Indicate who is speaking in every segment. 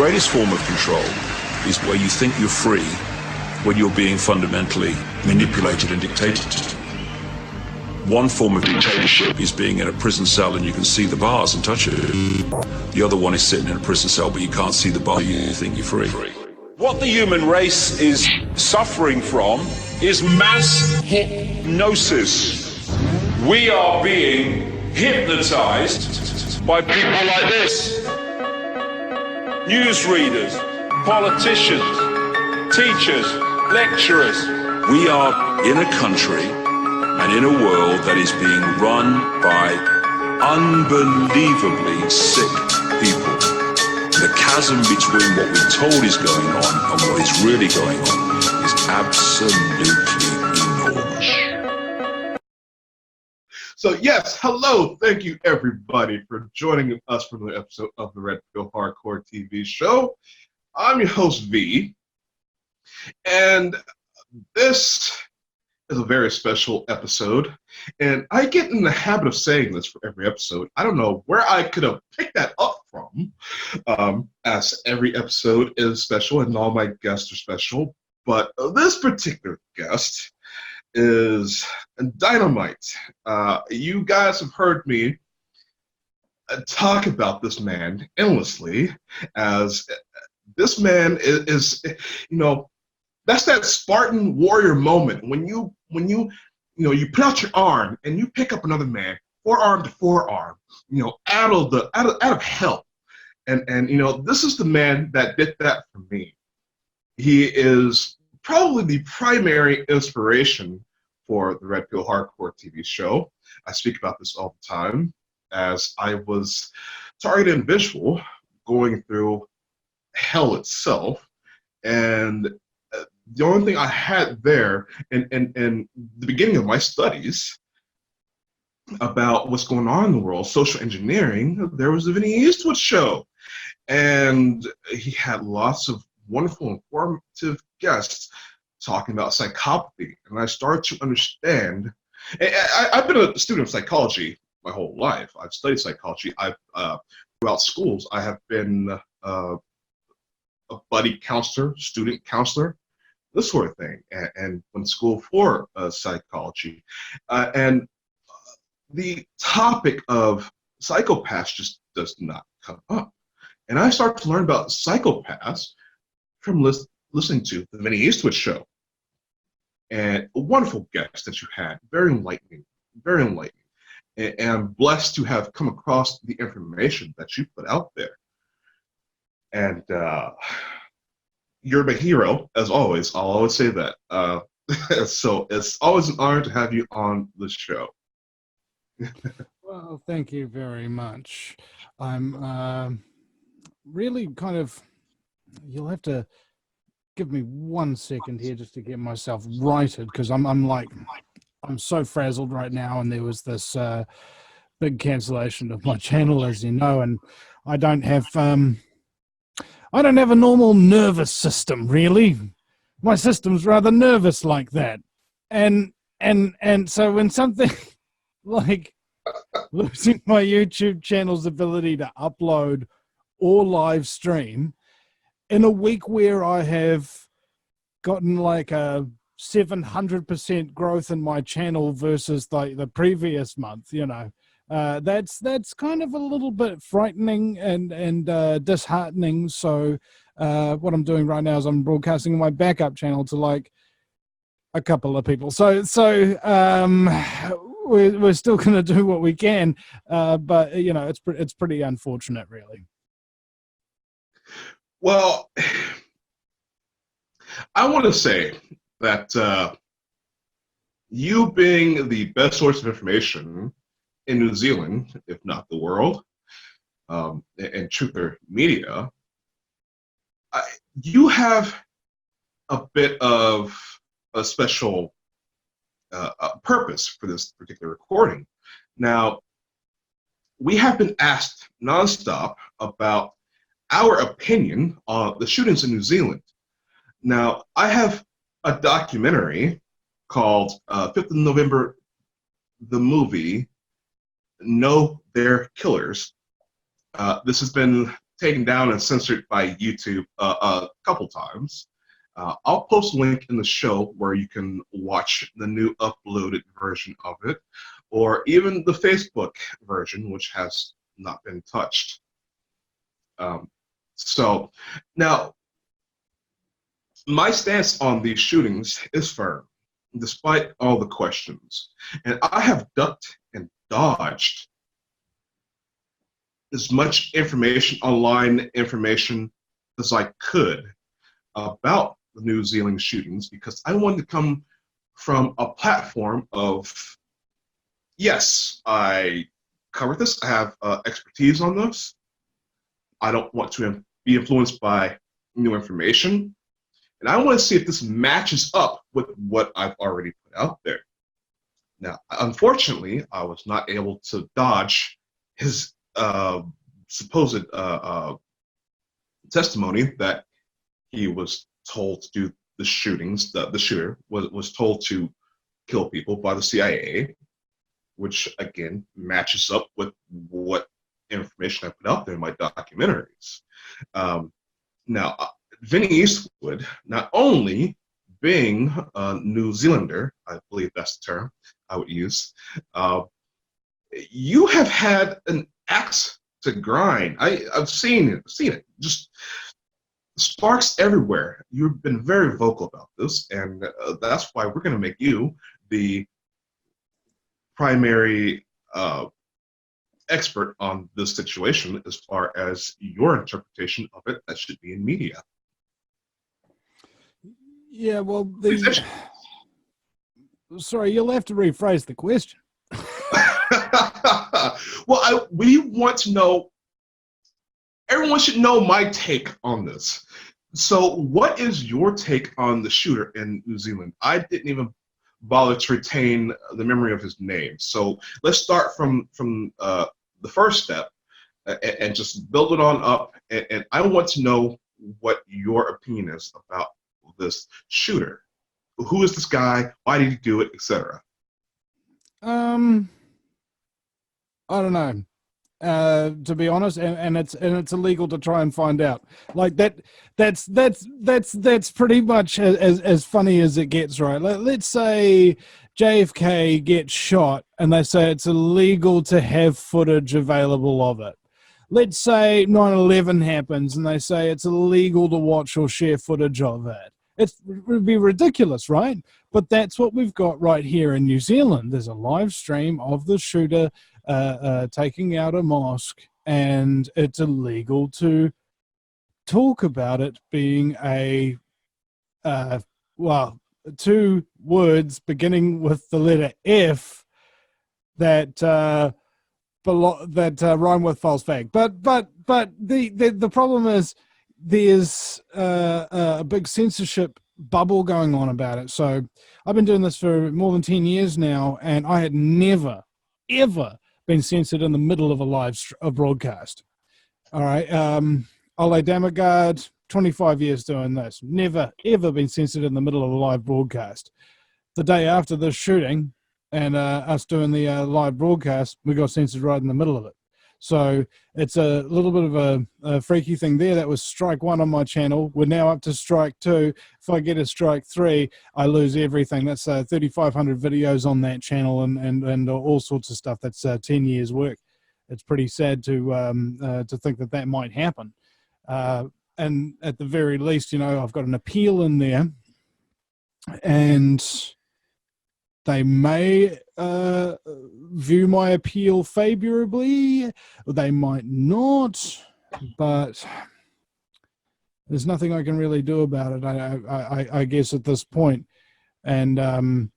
Speaker 1: greatest form of control is where you think you're free when you're being fundamentally manipulated and dictated to. One form of dictatorship is being in a prison cell and you can see the bars and touch it. The other one is sitting in a prison cell but you can't see the bar, you think you're free. What the human race is suffering from is mass hypnosis. We are being hypnotized by people like this. Newsreaders, politicians, teachers, lecturers. We are in a country and in a world that is being run by unbelievably sick people. The chasm between what we're told is going on and what is really going on is absolutely enormous.
Speaker 2: So yes, hello, thank you everybody for joining us for the episode of the Red Pill Hardcore TV show. I'm your host V, and this is a very special episode, and I get in the habit of saying this for every episode. I don't know where I could have picked that up from, as every episode is special and all my guests are special, but this particular guest is dynamite. You guys have heard me talk about this man endlessly, as this man is that's that Spartan warrior moment when you put out your arm and you pick up another man, forearm to forearm, out of hell, and this is the man that did that for me. He is probably the primary inspiration for the Red Pill Hardcore TV show. I speak about this all the time, as I was targeted and visual going through hell itself, and the only thing I had there in the beginning of my studies about what's going on in the world, social engineering, there was the Vinny show. And he had lots of wonderful, informative guests talking about psychopathy. And I started to understand, I've been a student of psychology my whole life. I've studied psychology. Throughout schools, I have been a buddy counselor, student counselor, this sort of thing, and went to school for psychology. And the topic of psychopaths just does not come up. And I started to learn about psychopaths from listening to the Vinny show. And a wonderful guest that you had, very enlightening, very enlightening. And I'm blessed to have come across the information that you put out there. And you're my hero, as always. I'll always say that. So it's always an honor to have you on the show.
Speaker 3: Well, thank you very much. I'm really kind of, you'll have to give me 1 second here just to get myself righted, because I'm so frazzled right now, and there was this big cancellation of my channel, as you know, and I don't have a normal nervous system, really. My system's rather nervous like that. And so when something like losing my YouTube channel's ability to upload or live stream in a week where I have gotten like a 700% growth in my channel versus like the previous month, that's kind of a little bit frightening and disheartening. So what I'm doing right now is I'm broadcasting my backup channel to like a couple of people. So we're still going to do what we can, but it's pretty unfortunate, really.
Speaker 2: Well, I want to say that you being the best source of information in New Zealand, if not the world, and truther media, you have a bit of a special purpose for this particular recording. Now, we have been asked nonstop about our opinion on the shootings in New Zealand. Now, I have a documentary called 5th of November, the movie, Know Their Killers. This has been taken down and censored by YouTube a couple times. I'll post a link in the show where you can watch the new uploaded version of it, or even the Facebook version, which has not been touched. So now, my stance on these shootings is firm, despite all the questions. And I have ducked and dodged as much information, online information, as I could about the New Zealand shootings, because I wanted to come from a platform of, yes, I covered this, I have expertise on this. I don't want to be influenced by new information. And I want to see if this matches up with what I've already put out there. Now, unfortunately, I was not able to dodge his supposed testimony that he was told to do the shootings. The shooter was told to kill people by the CIA, which again matches up with what information I put out there in my documentaries. Now, Vinny Eastwood, not only being a New Zealander, I believe that's the term I would use, you have had an axe to grind. I've seen it, just sparks everywhere. You've been very vocal about this, and that's why we're going to make you the primary expert on this situation as far as your interpretation of it that should be in media.
Speaker 3: Yeah, well, sorry, you'll have to rephrase the question.
Speaker 2: Well, we want to know, everyone should know my take on this. So what is your take on the shooter in New Zealand? I didn't even bother to retain the memory of his name. So let's start from the first step and just build it on up. And I want to know what your opinion is about this shooter. Who is this guy? Why did he do it, etc.?
Speaker 3: I don't know. To be honest, and it's illegal to try and find out. Like that's pretty much as funny as it gets, right? Let's say JFK gets shot and they say it's illegal to have footage available of it. Let's say 9/11 happens and they say it's illegal to watch or share footage of it. It would be ridiculous, right? But that's what we've got right here in New Zealand. There's a live stream of the shooter taking out a mosque, and it's illegal to talk about it being a, well, two words beginning with the letter F that rhyme with false flag. But the problem is there's a big censorship bubble going on about it. So I've been doing this for more than 10 years now, and I had never, ever been censored in the middle of a broadcast. All right. Ole Damagard, 25 years doing this. Never, ever been censored in the middle of a live broadcast. The day after this shooting and us doing the live broadcast, we got censored right in the middle of it. So it's a little bit of a freaky thing there. That was strike 1 on my channel. We're now up to strike 2. If I get a strike 3, I lose everything. That's 3,500 videos on that channel and all sorts of stuff. That's 10 years work. It's pretty sad to think that might happen. And at the very least, you know, I've got an appeal in there, and they may view my appeal favorably, or they might not, but there's nothing I can really do about it, I guess, at this point. And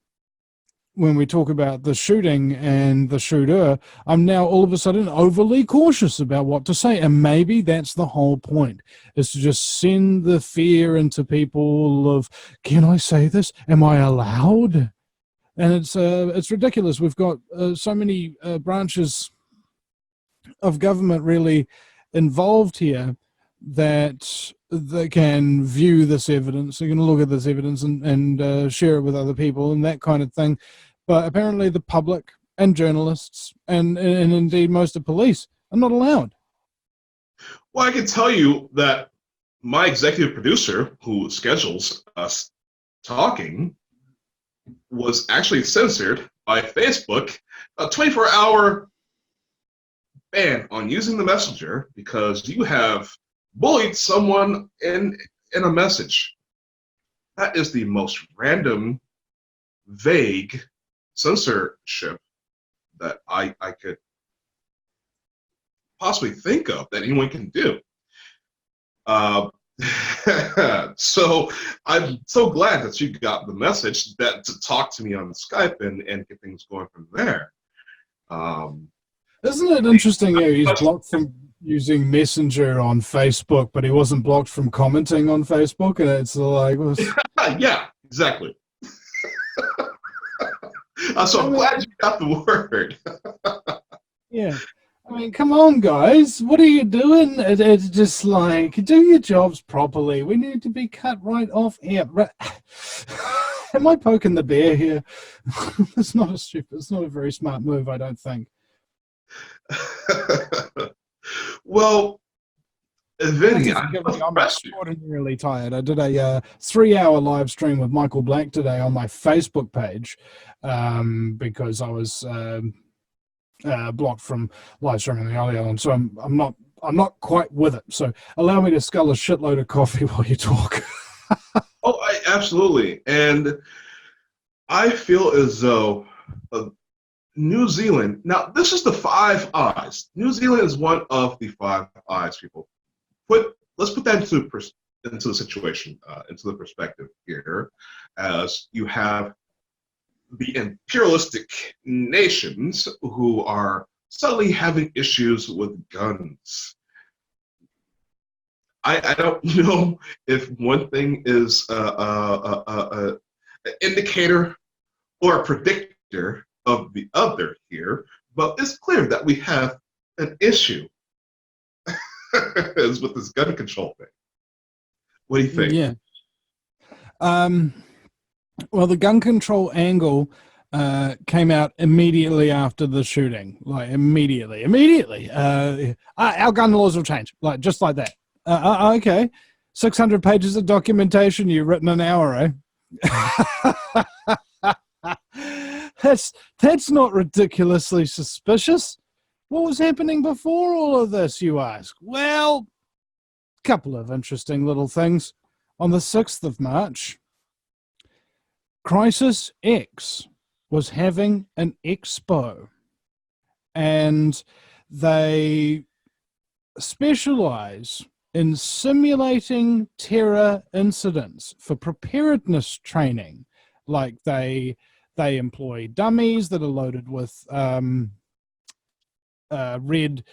Speaker 3: when we talk about the shooting and the shooter, I'm now all of a sudden overly cautious about what to say. And maybe that's the whole point, is to just send the fear into people of, can I say this? Am I allowed? And it's ridiculous. We've got so many branches of government really involved here that they can view this evidence. They're going to look at this evidence and share it with other people and that kind of thing. But apparently the public and journalists and indeed most of police are not allowed.
Speaker 2: Well, I can tell you that my executive producer, who schedules us talking, was actually censored by Facebook, a 24-hour ban on using the messenger because you have bullied someone in a message. That is the most random, vague censorship that I could possibly think of that anyone can do. Uh, so I'm so glad that you got the message that to talk to me on Skype and get things going from there.
Speaker 3: Isn't it interesting how he's blocked from using Messenger on Facebook, but he wasn't blocked from commenting on Facebook? And it's like, well,
Speaker 2: yeah, exactly. So I'm glad you got the word.
Speaker 3: yeah. I mean, come on, guys. What are you doing? It's just like, do your jobs properly. We need to be cut right off here. Am I poking the bear here? It's not a very smart move, I don't think.
Speaker 2: Well, Vinny,
Speaker 3: I'm extraordinarily tired. I did a 3-hour live stream with Michael Black today on my Facebook page because I was blocked from live streaming the earlier one. So I'm not quite with it. So allow me to scull a shitload of coffee while you talk.
Speaker 2: Absolutely. And I feel as though New Zealand, now this is the Five Eyes. New Zealand is one of the Five Eyes, people. Let's put that into the situation, into the perspective here, as you have the imperialistic nations who are suddenly having issues with guns. I don't know if one thing is an indicator or a predictor of the other here, but it's clear that we have an issue is with this gun control thing. What do you think?
Speaker 3: Yeah. Well, the gun control angle came out immediately after the shooting, like immediately. Our gun laws will change, like just like that. Okay, 600 pages of documentation you've written an hour, eh? That's not ridiculously suspicious. What was happening before all of this, you ask? Well, a couple of interesting little things. On the 6th of March, Crisis X was having an expo, and they specialize in simulating terror incidents for preparedness training. Like they employ dummies that are loaded with red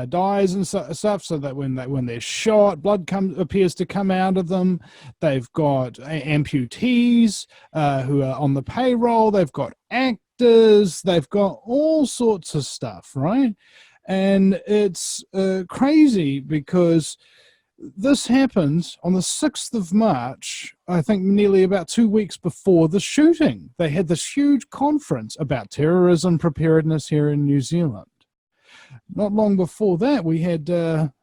Speaker 3: dyes and stuff, so that when they're shot, blood appears to come out of them. They've got amputees who are on the payroll. They've got actors. They've got all sorts of stuff, right? And it's crazy because this happens on the 6th of March, I think nearly about 2 weeks before the shooting. They had this huge conference about terrorism preparedness here in New Zealand. Not long before that, we had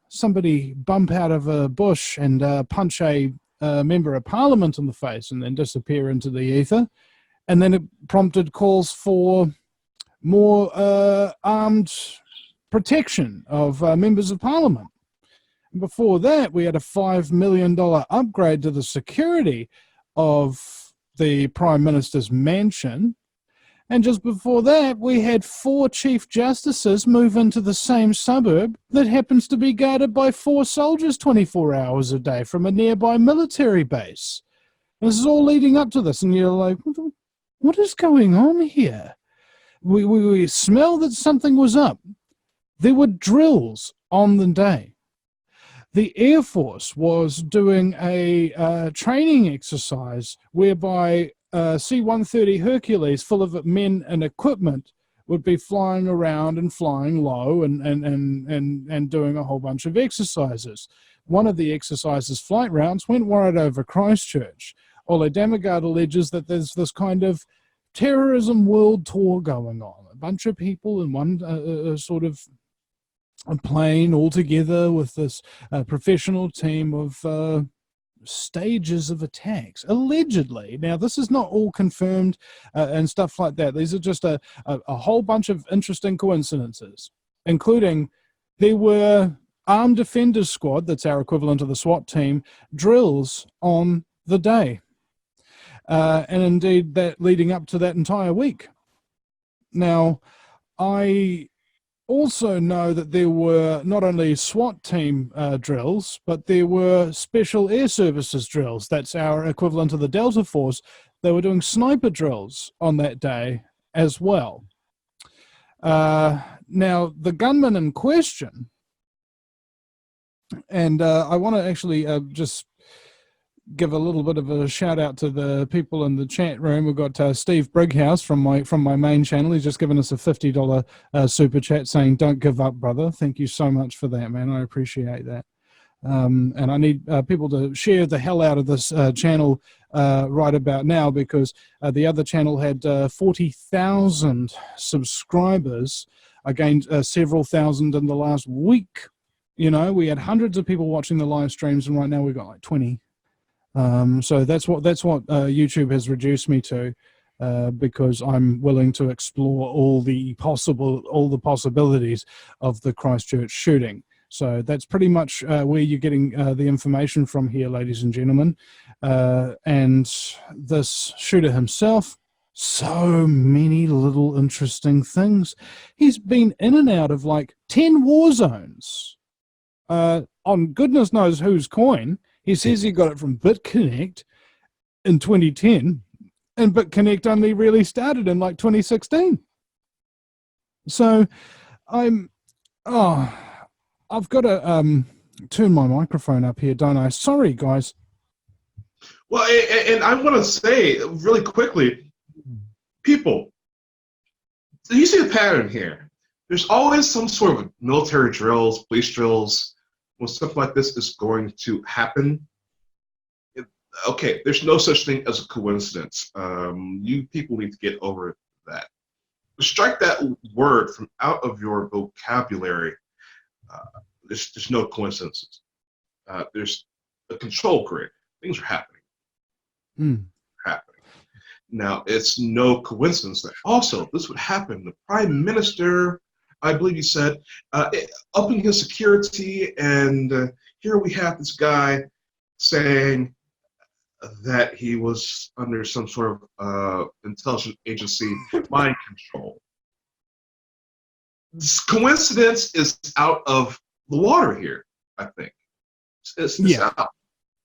Speaker 3: somebody bump out of a bush and punch a member of parliament in the face and then disappear into the ether. And then it prompted calls for more armed protection of members of parliament. And before that, we had a $5 million upgrade to the security of the Prime Minister's mansion. And just before that, we had 4 Chief Justices move into the same suburb that happens to be guarded by 4 soldiers 24 hours a day from a nearby military base. And this is all leading up to this, and you're like, what is going on here? We smell that something was up. There were drills on the day. The Air Force was doing a training exercise whereby C-130 Hercules full of men and equipment would be flying around and flying low and doing a whole bunch of exercises. One of the exercises, flight rounds, went right over Christchurch. Ole Damagard alleges that there's this kind of terrorism world tour going on. A bunch of people in one sort of a plane all together with this professional team of stages of attacks, allegedly. Now, this is not all confirmed and stuff like that. These are just a whole bunch of interesting coincidences, including there were Armed Defenders Squad, that's our equivalent of the SWAT team, drills on the day. And indeed, that leading up to that entire week. Now, I also know that there were not only SWAT team drills, but there were Special Air Services drills. That's our equivalent of the Delta Force. They were doing sniper drills on that day as well. Now, the gunman in question, and I want to actually just give a little bit of a shout out to the people in the chat room. We've got Steve Brighouse from my main channel. He's just given us a $50 super chat saying, "Don't give up, brother." Thank you so much for that, man. I appreciate that. And I need people to share the hell out of this channel right about now, because the other channel had 40,000 subscribers, against several thousand in the last week. You know, we had hundreds of people watching the live streams, and right now we've got like 20. So that's what YouTube has reduced me to, because I'm willing to explore all the possibilities of the Christchurch shooting. So that's pretty much where you're getting the information from here, ladies and gentlemen. And this shooter himself, so many little interesting things. He's been in and out of like 10 war zones on goodness knows whose coin. He says he got it from BitConnect in 2010, and BitConnect only really started in like 2016. So I've got to turn my microphone up here, don't I? Sorry, guys.
Speaker 2: Well, and I want to say really quickly, people, you see a pattern here. There's always some sort of military drills, police drills, when stuff like this is going to happen. Okay, there's no such thing as a coincidence. You people need to get over that. Strike that word from out of your vocabulary. There's no coincidences. There's a control grid. Things are happening. Happening. Now, it's no coincidence that also this would happen. The Prime Minister, I believe he said, upping his security, and here we have this guy saying that he was under some sort of intelligence agency mind control. This coincidence is out of the water here, I think. It's out.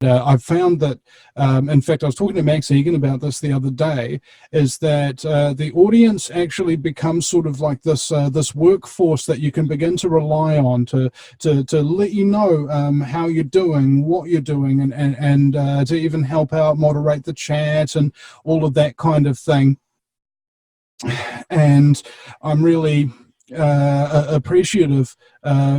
Speaker 3: I found that, in fact, I was talking to Max Egan about this the other day, is that the audience actually becomes sort of like this this workforce that you can begin to rely on to let you know how you're doing, what you're doing, and to even help out, moderate the chat, and all of that kind of thing. And I'm really appreciative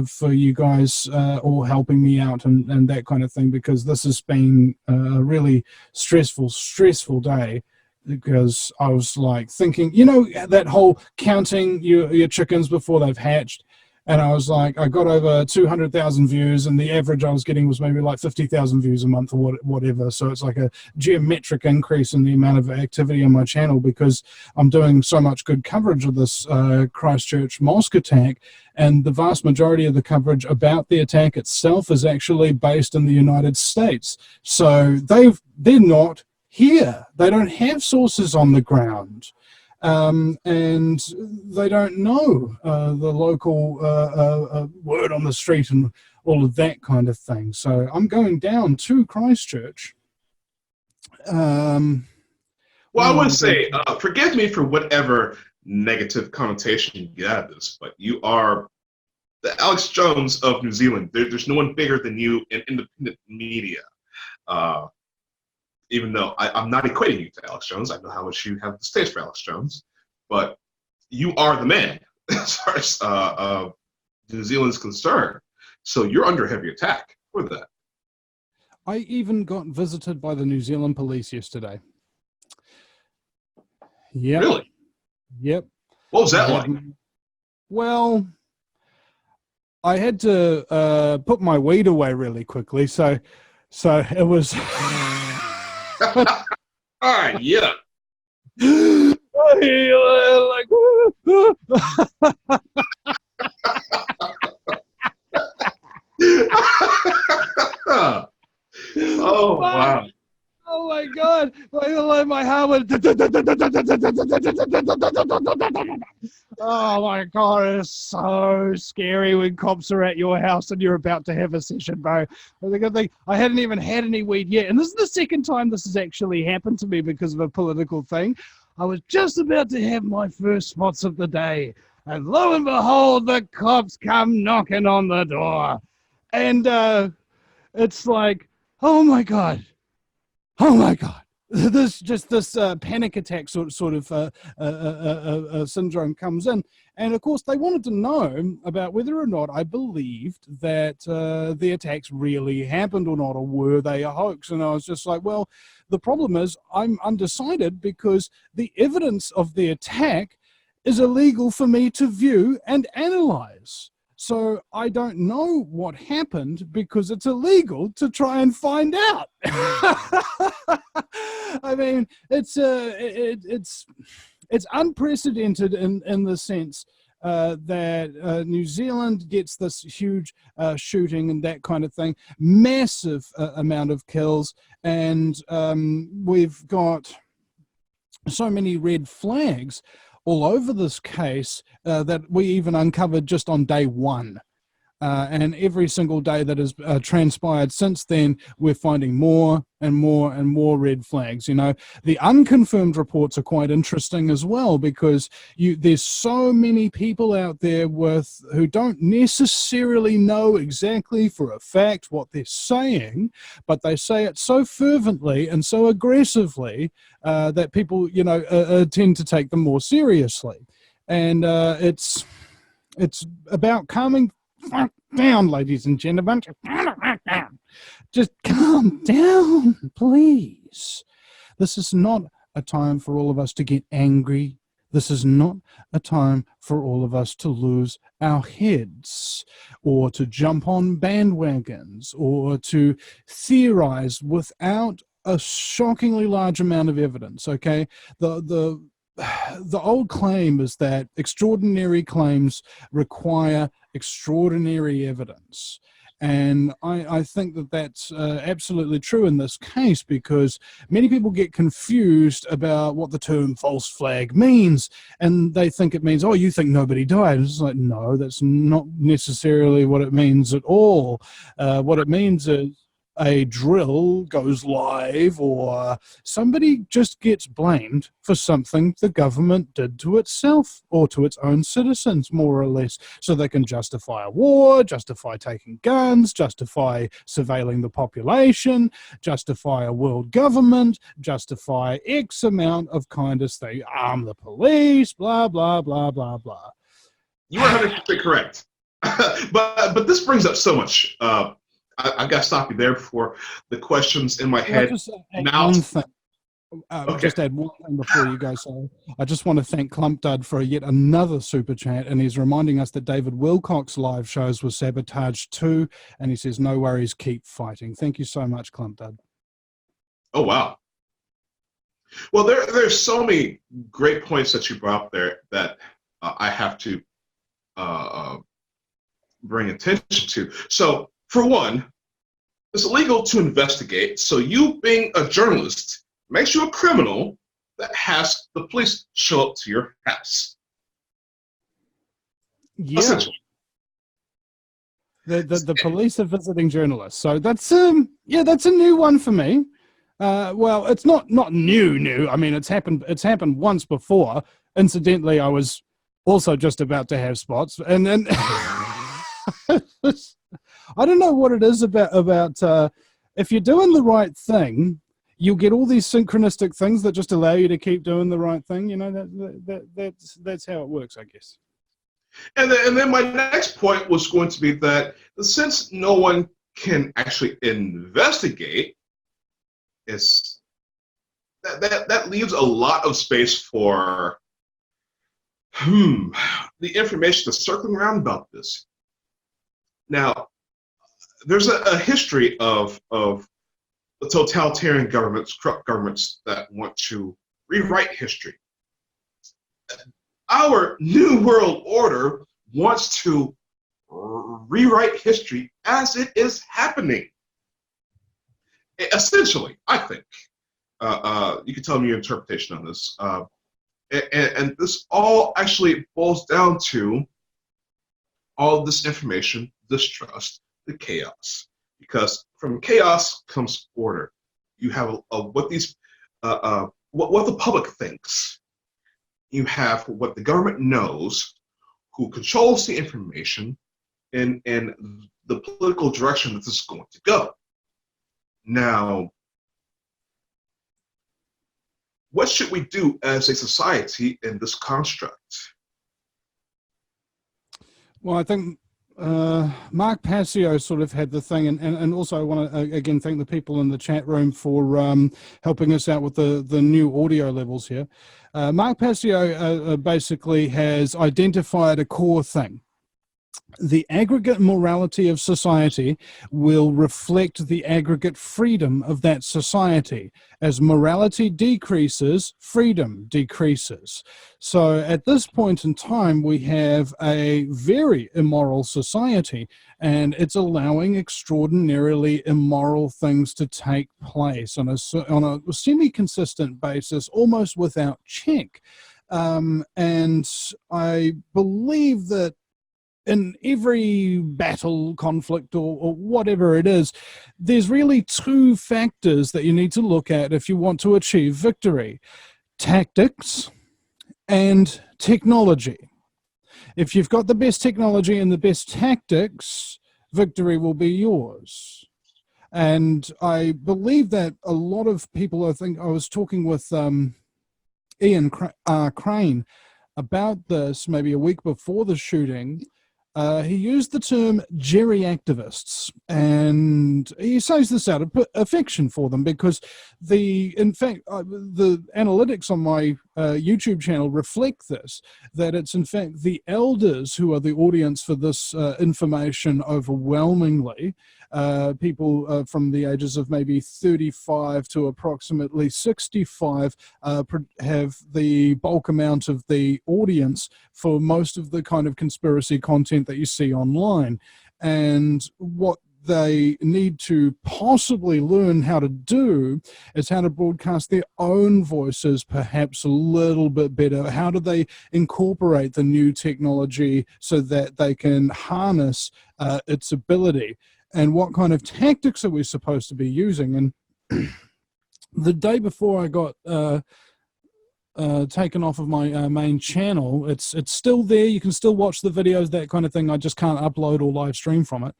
Speaker 3: for you guys all helping me out and that kind of thing, because this has been a really stressful day, because I was like thinking, you know, that whole counting your chickens before they've hatched. And I was like, I got over 200,000 views, and the average I was getting was maybe like 50,000 views a month or whatever. So it's like a geometric increase in the amount of activity on my channel, because I'm doing so much good coverage of this Christchurch mosque attack. And the vast majority of the coverage about the attack itself is actually based in the United States. So they're not here. They don't have sources on the ground. And they don't know the local word on the street and all of that kind of thing. So I'm going down to Christchurch.
Speaker 2: Well, I would say, forgive me for whatever negative connotation you get out of this, but you are the Alex Jones of New Zealand. There's no one bigger than you in independent media. Even though I'm not equating you to Alex Jones, I know how much you have the stage for Alex Jones, but you are the man as far as New Zealand's concerned. So you're under heavy attack for that.
Speaker 3: I even got visited by the New Zealand police yesterday. Yep.
Speaker 2: Really?
Speaker 3: Yep.
Speaker 2: What was that like?
Speaker 3: Well, I had to put my weed away really quickly, so it was.
Speaker 2: All right, yeah.
Speaker 3: Like,
Speaker 2: Oh wow.
Speaker 3: oh my god! My heart went. Oh my god! It's so scary when cops are at your house and you're about to have a session, bro. The good thing, I hadn't even had any weed yet, and this is the second time this has actually happened to me because of a political thing. I was just about to have my first spots of the day, and lo and behold, the cops come knocking on the door, and it's like, oh my god. Oh my god! This panic attack sort of syndrome comes in, and of course they wanted to know about whether or not I believed that the attacks really happened or not, or were they a hoax? And I was just like, well, the problem is I'm undecided because the evidence of the attack is illegal for me to view and analyze. So I don't know what happened because it's illegal to try and find out. I mean, it's unprecedented in the sense that New Zealand gets this huge shooting and that kind of thing, massive amount of kills, and we've got so many red flags all over this case that we even uncovered just on day one. And every single day that has transpired since then, we're finding more and more and more red flags. You know, the unconfirmed reports are quite interesting as well, because there's so many people out there who don't necessarily know exactly for a fact what they're saying, but they say it so fervently and so aggressively that people, tend to take them more seriously. And it's about calming down, ladies and gentlemen. Just calm down, please. This is not a time for all of us to get angry. This is not a time for all of us to lose our heads or to jump on bandwagons or to theorize without a shockingly large amount of evidence, okay? The old claim is that extraordinary claims require extraordinary evidence. And I think that that's absolutely true in this case, because many people get confused about what the term false flag means. And they think it means, oh, you think nobody died. It's like, no, that's not necessarily what it means at all. What it means is a drill goes live, or somebody just gets blamed for something the government did to itself or to its own citizens, more or less, so they can justify a war, justify taking guns, justify surveilling the population, justify a world government, justify X amount of kind of they arm the police, blah, blah, blah, blah, blah.
Speaker 2: You are 100% correct. but this brings up so much. I got to stop you there before the questions in my head.
Speaker 3: Just add one thing before you go. So I just want to thank Clumpdud for yet another super chat, and he's reminding us that David Wilcock's live shows were sabotaged too, and he says, no worries, keep fighting. Thank you so much, Clumpdud.
Speaker 2: Oh, wow. Well, there's so many great points that you brought up there that I have to bring attention to. So, for one, it's illegal to investigate. So you being a journalist makes you a criminal that has the police show up to your house.
Speaker 3: Yeah. The police are visiting journalists. So that's that's a new one for me. Well, it's not new. I mean, it's happened once before. Incidentally, I was also just about to have spots, and then I don't know what it is about if you're doing the right thing, you'll get all these synchronistic things that just allow you to keep doing the right thing. You know, that's how it works, I guess.
Speaker 2: And then my next point was going to be that since no one can actually investigate, that leaves a lot of space for the information that's circling around about this. Now, there's a history of totalitarian governments, corrupt governments that want to rewrite history. Our New World Order wants to rewrite history as it is happening. Essentially, I think. You can tell me your interpretation on this. And this all actually boils down to all of this information, distrust, the chaos. Because from chaos comes order. You have what the public thinks. You have what the government knows, who controls the information, and the political direction that this is going to go. Now, what should we do as a society in this construct?
Speaker 3: Well, I think Mark Passio sort of had the thing, and also I want to again thank the people in the chat room for helping us out with the new audio levels here. Mark Passio basically has identified a core thing. The aggregate morality of society will reflect the aggregate freedom of that society. As morality decreases, freedom decreases. So at this point in time, we have a very immoral society, and it's allowing extraordinarily immoral things to take place on a semi-consistent basis, almost without check. And I believe that in every battle, conflict, or whatever it is, there's really two factors that you need to look at if you want to achieve victory: tactics and technology. If you've got the best technology and the best tactics, victory will be yours. And I believe that a lot of people, I think I was talking with Ian Crane about this maybe a week before the shooting. He used the term Jerry activists, and he says this out of affection for them because in fact, the analytics on my YouTube channel reflect this, that it's in fact the elders who are the audience for this information overwhelmingly. People from the ages of maybe 35 to approximately 65 have the bulk amount of the audience for most of the kind of conspiracy content that you see online. And what they need to possibly learn how to do is how to broadcast their own voices perhaps a little bit better. How do they incorporate the new technology so that they can harness its ability? And what kind of tactics are we supposed to be using? And the day before I got taken off of my main channel, it's still there. You can still watch the videos, that kind of thing. I just can't upload or live stream from it.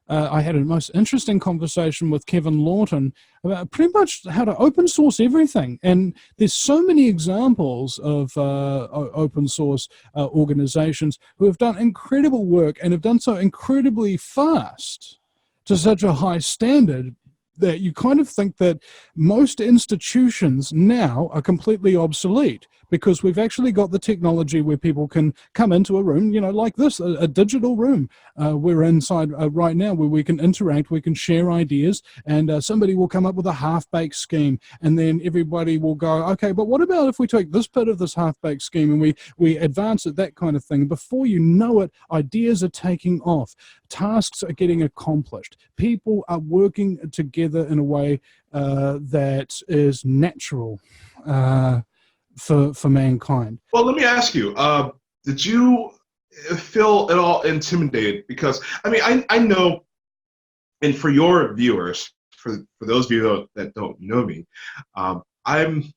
Speaker 3: I had a most interesting conversation with Kevin Lawton about pretty much how to open source everything. And there's so many examples of open source organizations who have done incredible work and have done so incredibly fast to such a high standard that you kind of think that most institutions now are completely obsolete, because we've actually got the technology where people can come into a room, you know, like this, a digital room. We're inside right now, where we can interact, we can share ideas, and somebody will come up with a half-baked scheme, and then everybody will go, okay, but what about if we take this bit of this half-baked scheme and we advance it, that kind of thing. Before you know it, ideas are taking off. Tasks are getting accomplished. People are working together in a way that is natural for mankind.
Speaker 2: Well, let me ask you, did you feel at all intimidated? Because, I mean, I know, and for your viewers, for those of you that don't know me, I'm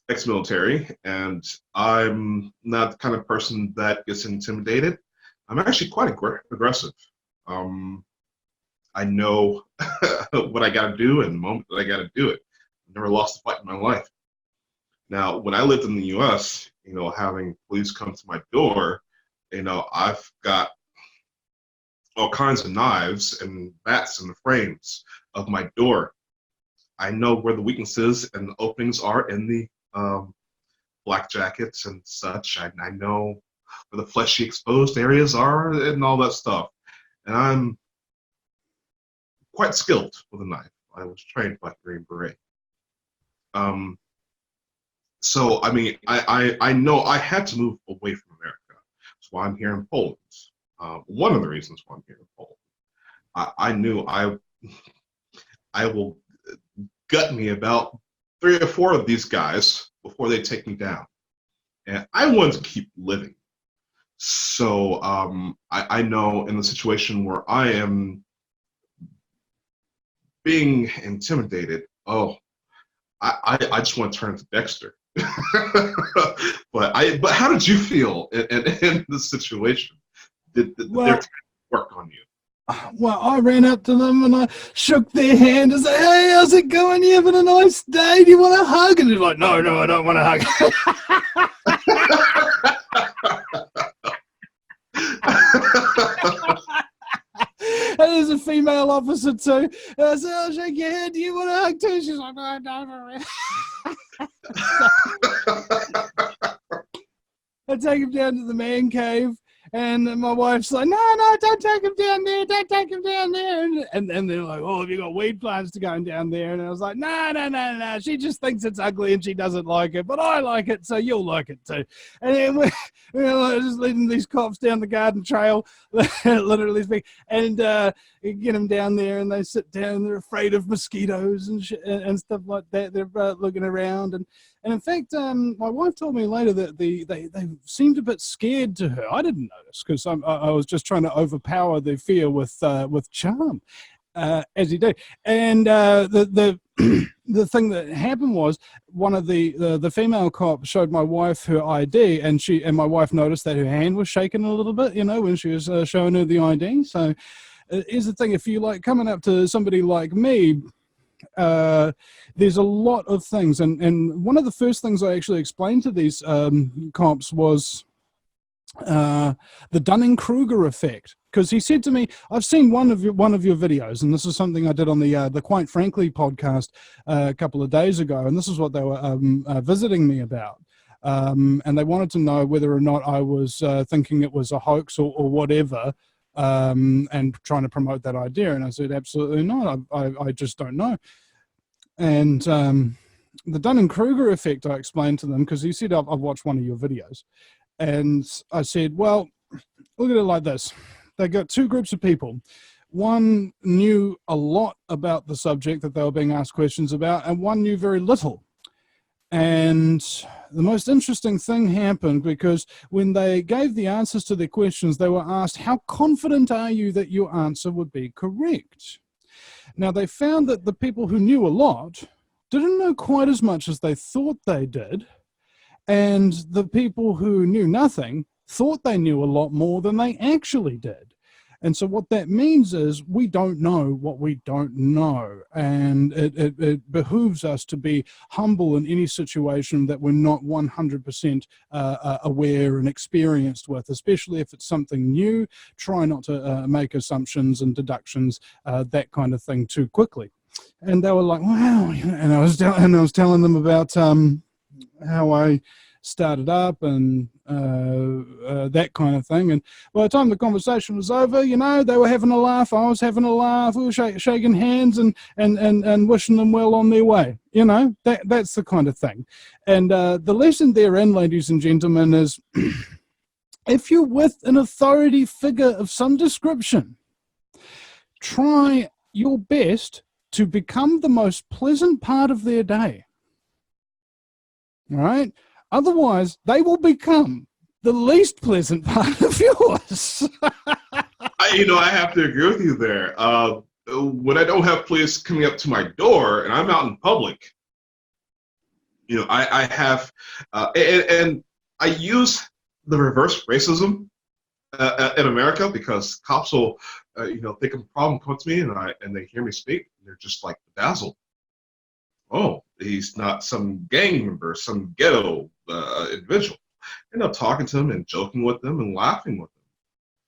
Speaker 2: ex-military, and I'm not the kind of person that gets intimidated. I'm actually quite aggressive. I know what I got to do and the moment that I got to do it. I've never lost a fight in my life. Now, when I lived in the U.S., you know, having police come to my door, you know, I've got all kinds of knives and bats in the frames of my door. I know where the weaknesses and the openings are in the black jackets and such. I know where the fleshy exposed areas are and all that stuff. And I'm quite skilled with a knife. I was trained by Green Beret. So, I mean, I know I had to move away from America. That's why I'm here in Poland. One of the reasons why I'm here in Poland. I knew I will gut me about 3 or 4 of these guys before they take me down. And I wanted to keep living. So I know in the situation where I am being intimidated, I just want to turn to Dexter. but how did you feel in this situation? Did their work on you?
Speaker 3: Well, I ran up to them and I shook their hand and said, "Hey, how's it going? You having a nice day? Do you want a hug?" And they're like, "No, I don't want a hug." And there's a female officer too. And I said, "I'll shake your hand. Do you want a hug too?" She's like, "No, no." I take him down to the man cave. And my wife's like, no, don't take him down there. Don't take him down there. And they're like, "Oh, have you got weed plants to go down there?" And I was like, no. She just thinks it's ugly and she doesn't like it. But I like it, so you'll like it too. And then we're just leading these cops down the garden trail, literally speaking. And get them down there and they sit down. They're afraid of mosquitoes and stuff like that. They're looking around. And in fact, my wife told me later that they seemed a bit scared to her. I didn't notice because I was just trying to overpower their fear with charm, as you do. And the the thing that happened was one of the female cops showed my wife her ID, and my wife noticed that her hand was shaking a little bit, when she was showing her the ID. So here's the thing: if you like coming up to somebody like me. There's a lot of things, and one of the first things I actually explained to these cops was the Dunning-Kruger effect, because he said to me, "I've seen one of your videos," and this is something I did on the Quite Frankly podcast a couple of days ago, and this is what they were visiting me about. And they wanted to know whether or not I was thinking it was a hoax or whatever, and trying to promote that idea. And I said, absolutely not. I just don't know. And the Dunning-Kruger effect, I explained to them, because he said, I've watched one of your videos. And I said, well, look at it like this. They got 2 groups of people. One knew a lot about the subject that they were being asked questions about, and one knew very little. And the most interesting thing happened, because when they gave the answers to their questions, they were asked, "How confident are you that your answer would be correct?" Now, they found that the people who knew a lot didn't know quite as much as they thought they did, and the people who knew nothing thought they knew a lot more than they actually did. And so what that means is we don't know what we don't know. And it behooves us to be humble in any situation that we're not 100% aware and experienced with, especially if it's something new. Try not to make assumptions and deductions, that kind of thing, too quickly. And they were like, wow. And I was telling them about how I started up and that kind of thing. And by the time the conversation was over, they were having a laugh. I was having a laugh. We were shaking hands and wishing them well on their way. That's the kind of thing. And the lesson therein, ladies and gentlemen, is if you're with an authority figure of some description, try your best to become the most pleasant part of their day. All right? Otherwise, they will become the least pleasant part of yours.
Speaker 2: I have to agree with you there. When I don't have police coming up to my door and I'm out in public, I have, and I use the reverse racism in America, because cops will, think I'm a problem, come to me and they hear me speak, and they're just like bedazzled. Oh, he's not some gang member, some ghetto individual. And I'm talking to them and joking with them and laughing with them.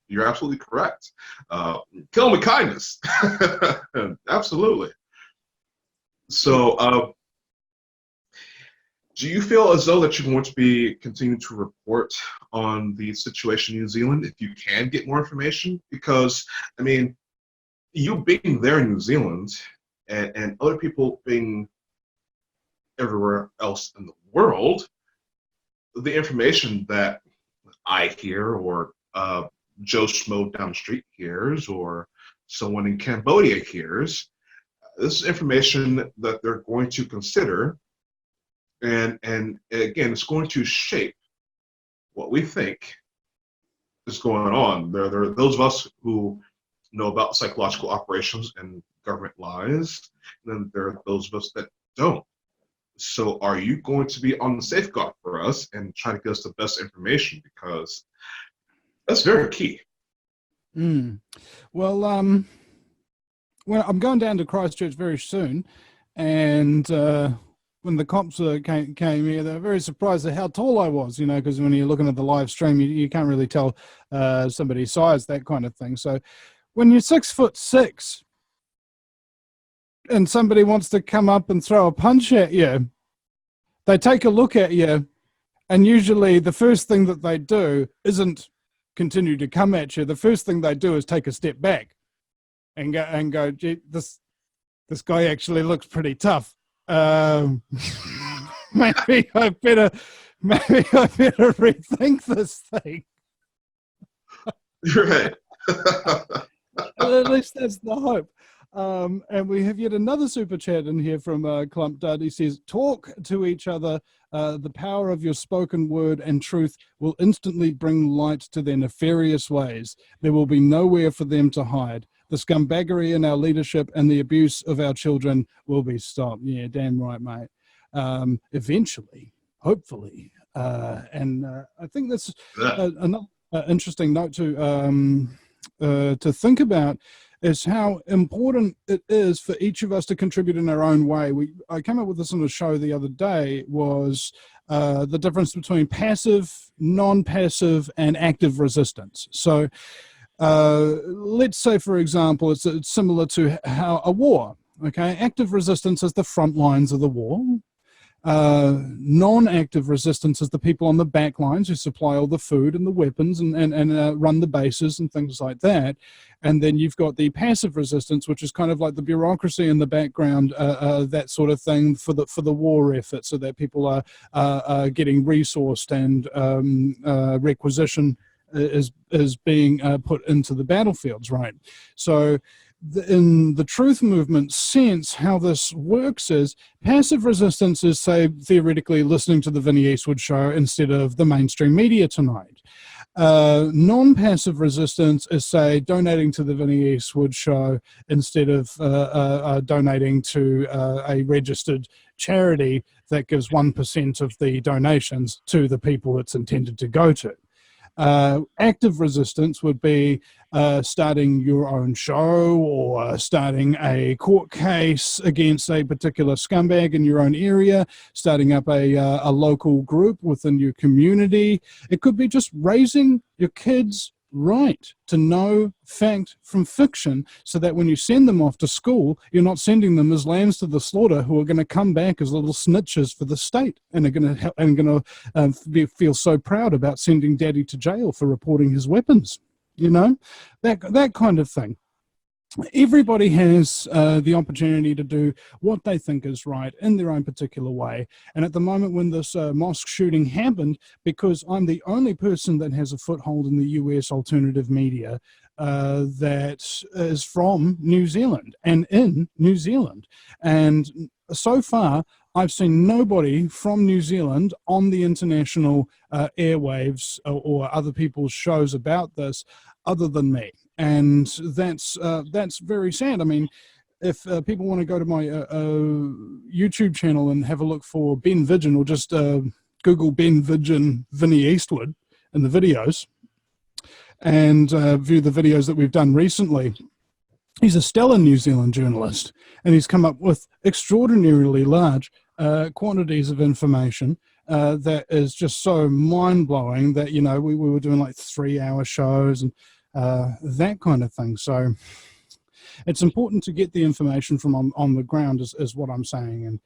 Speaker 2: You're absolutely correct. Kill them with kindness. Absolutely. So do you feel as though that you're going to be continuing to report on the situation in New Zealand if you can get more information? Because, you being there in New Zealand and other people being everywhere else in the world, the information that I hear or Joe Schmo down the street hears or someone in Cambodia hears, this is information that they're going to consider, and again, it's going to shape what we think is going on. There are those of us who know about psychological operations and government lies, and then there are those of us that don't. So are you going to be on the safeguard for us and try to get us the best information? Because that's very key.
Speaker 3: Well, well, I'm going down to Christchurch very soon, and when the cops came here, they were very surprised at how tall I was, you know, because when you're looking at the live stream, you can't really tell somebody's size, that kind of thing. So when you're 6'6", and somebody wants to come up and throw a punch at you, they take a look at you, and usually the first thing that they do isn't continue to come at you. The first thing they do is take a step back and go, gee, this guy actually looks pretty tough. Maybe I better rethink this thing.
Speaker 2: Right.
Speaker 3: At least that's the hope. And we have yet another super chat in here from Clump Dud. He says, talk to each other. The power of your spoken word and truth will instantly bring light to their nefarious ways. There will be nowhere for them to hide. The scumbaggery in our leadership and the abuse of our children will be stopped. Yeah, damn right, mate. Eventually, hopefully. And I think that's another interesting note to think about, is how important it is for each of us to contribute in our own way. I came up with this on a show the other day, was the difference between passive, non-passive, and active resistance. So let's say, for example, it's similar to how a war, okay? Active resistance is the front lines of the war. Non-active resistance is the people on the back lines who supply all the food and the weapons and run the bases and things like that. And then you've got the passive resistance, which is kind of like the bureaucracy in the background, that sort of thing for the war effort, so that people are getting resourced and requisition is being put into the battlefields, right? So in the truth movement sense, how this works is passive resistance is, say, theoretically listening to the Vinny Eastwood show instead of the mainstream media tonight. Non-passive resistance is, say, donating to the Vinny Eastwood show instead of donating to a registered charity that gives 1% of the donations to the people it's intended to go to. Active resistance would be starting your own show or starting a court case against a particular scumbag in your own area, starting up a local group within your community. It could be just raising your kids right to know fact from fiction, so that when you send them off to school, you're not sending them as lambs to the slaughter who are going to come back as little snitches for the state and are going to feel so proud about sending daddy to jail for reporting his weapons. You know, that kind of thing. Everybody has the opportunity to do what they think is right in their own particular way. And at the moment when this mosque shooting happened, because I'm the only person that has a foothold in the US alternative media that is from New Zealand and in New Zealand. And so far, I've seen nobody from New Zealand on the international airwaves or other people's shows about this other than me. And that's very sad. I mean, if people want to go to my YouTube channel and have a look for Ben Vidgen, or just Google Ben Vidgen Vinny Eastwood in the videos, and view the videos that we've done recently, he's a stellar New Zealand journalist, and he's come up with extraordinarily large quantities of information that is just so mind-blowing that, you know, we were doing like 3-hour shows and that kind of thing. So it's important to get the information from on the ground is what I'm saying.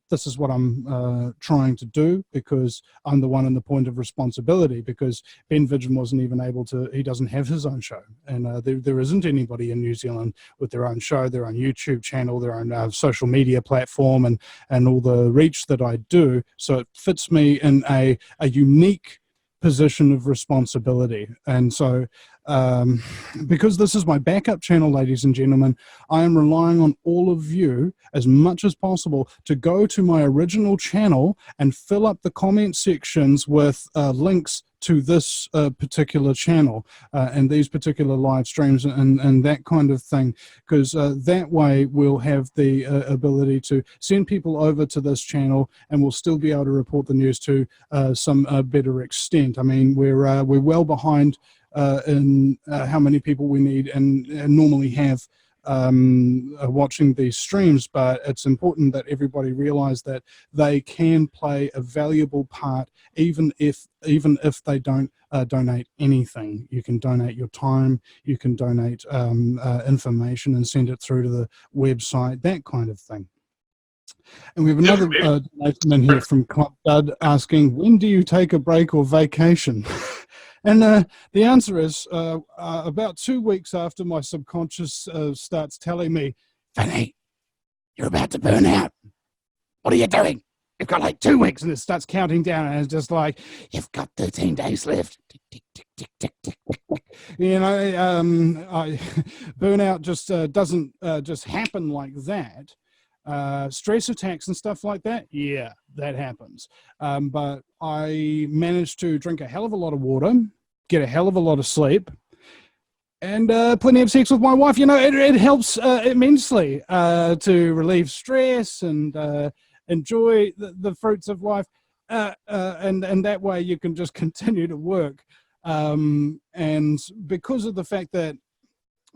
Speaker 3: this is what I'm trying to do, because I'm the one in the point of responsibility, because Ben Vidgen wasn't even able to, he doesn't have his own show. And there isn't anybody in New Zealand with their own show, their own YouTube channel, their own social media platform, and all the reach that I do. So it fits me in a unique position of responsibility. And so because this is my backup channel, ladies and gentlemen, I am relying on all of you as much as possible to go to my original channel and fill up the comment sections with links to this particular channel and these particular live streams and that kind of thing, because that way we'll have the ability to send people over to this channel, and we'll still be able to report the news to some better extent. I mean, we're well behind in how many people we need and normally have watching these streams, but it's important that everybody realize that they can play a valuable part, even if they don't donate anything. You can donate your time, you can donate information and send it through to the website, that kind of thing. And we have another donation here from Club Dud asking, when do you take a break or vacation? And the answer is about 2 weeks after my subconscious starts telling me, Vinny, you're about to burn out. What are you doing? You've got like 2 weeks, and it starts counting down, and it's just like, you've got 13 days left. Tick, tick, tick, tick, tick, tick, tick. You know, burnout just doesn't just happen like that. Stress attacks and stuff like that, yeah, that happens. But I managed to drink a hell of a lot of water, get a hell of a lot of sleep, and plenty of sex with my wife. You know, it helps immensely to relieve stress and enjoy the fruits of life, and that way you can just continue to work. And because of the fact that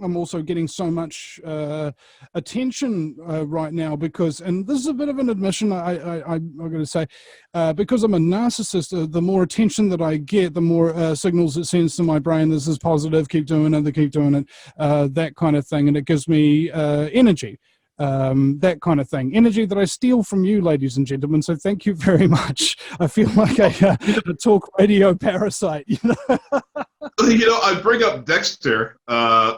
Speaker 3: I'm also getting so much attention right now, because, and this is a bit of an admission, I'm going to say, because I'm a narcissist, the more attention that I get, the more signals it sends to my brain, this is positive, keep doing it, keep doing it, that kind of thing, and it gives me energy. That kind of thing, energy that I steal from you, ladies and gentlemen. So thank you very much. I feel like a talk radio parasite. You know,
Speaker 2: I bring up Dexter. Some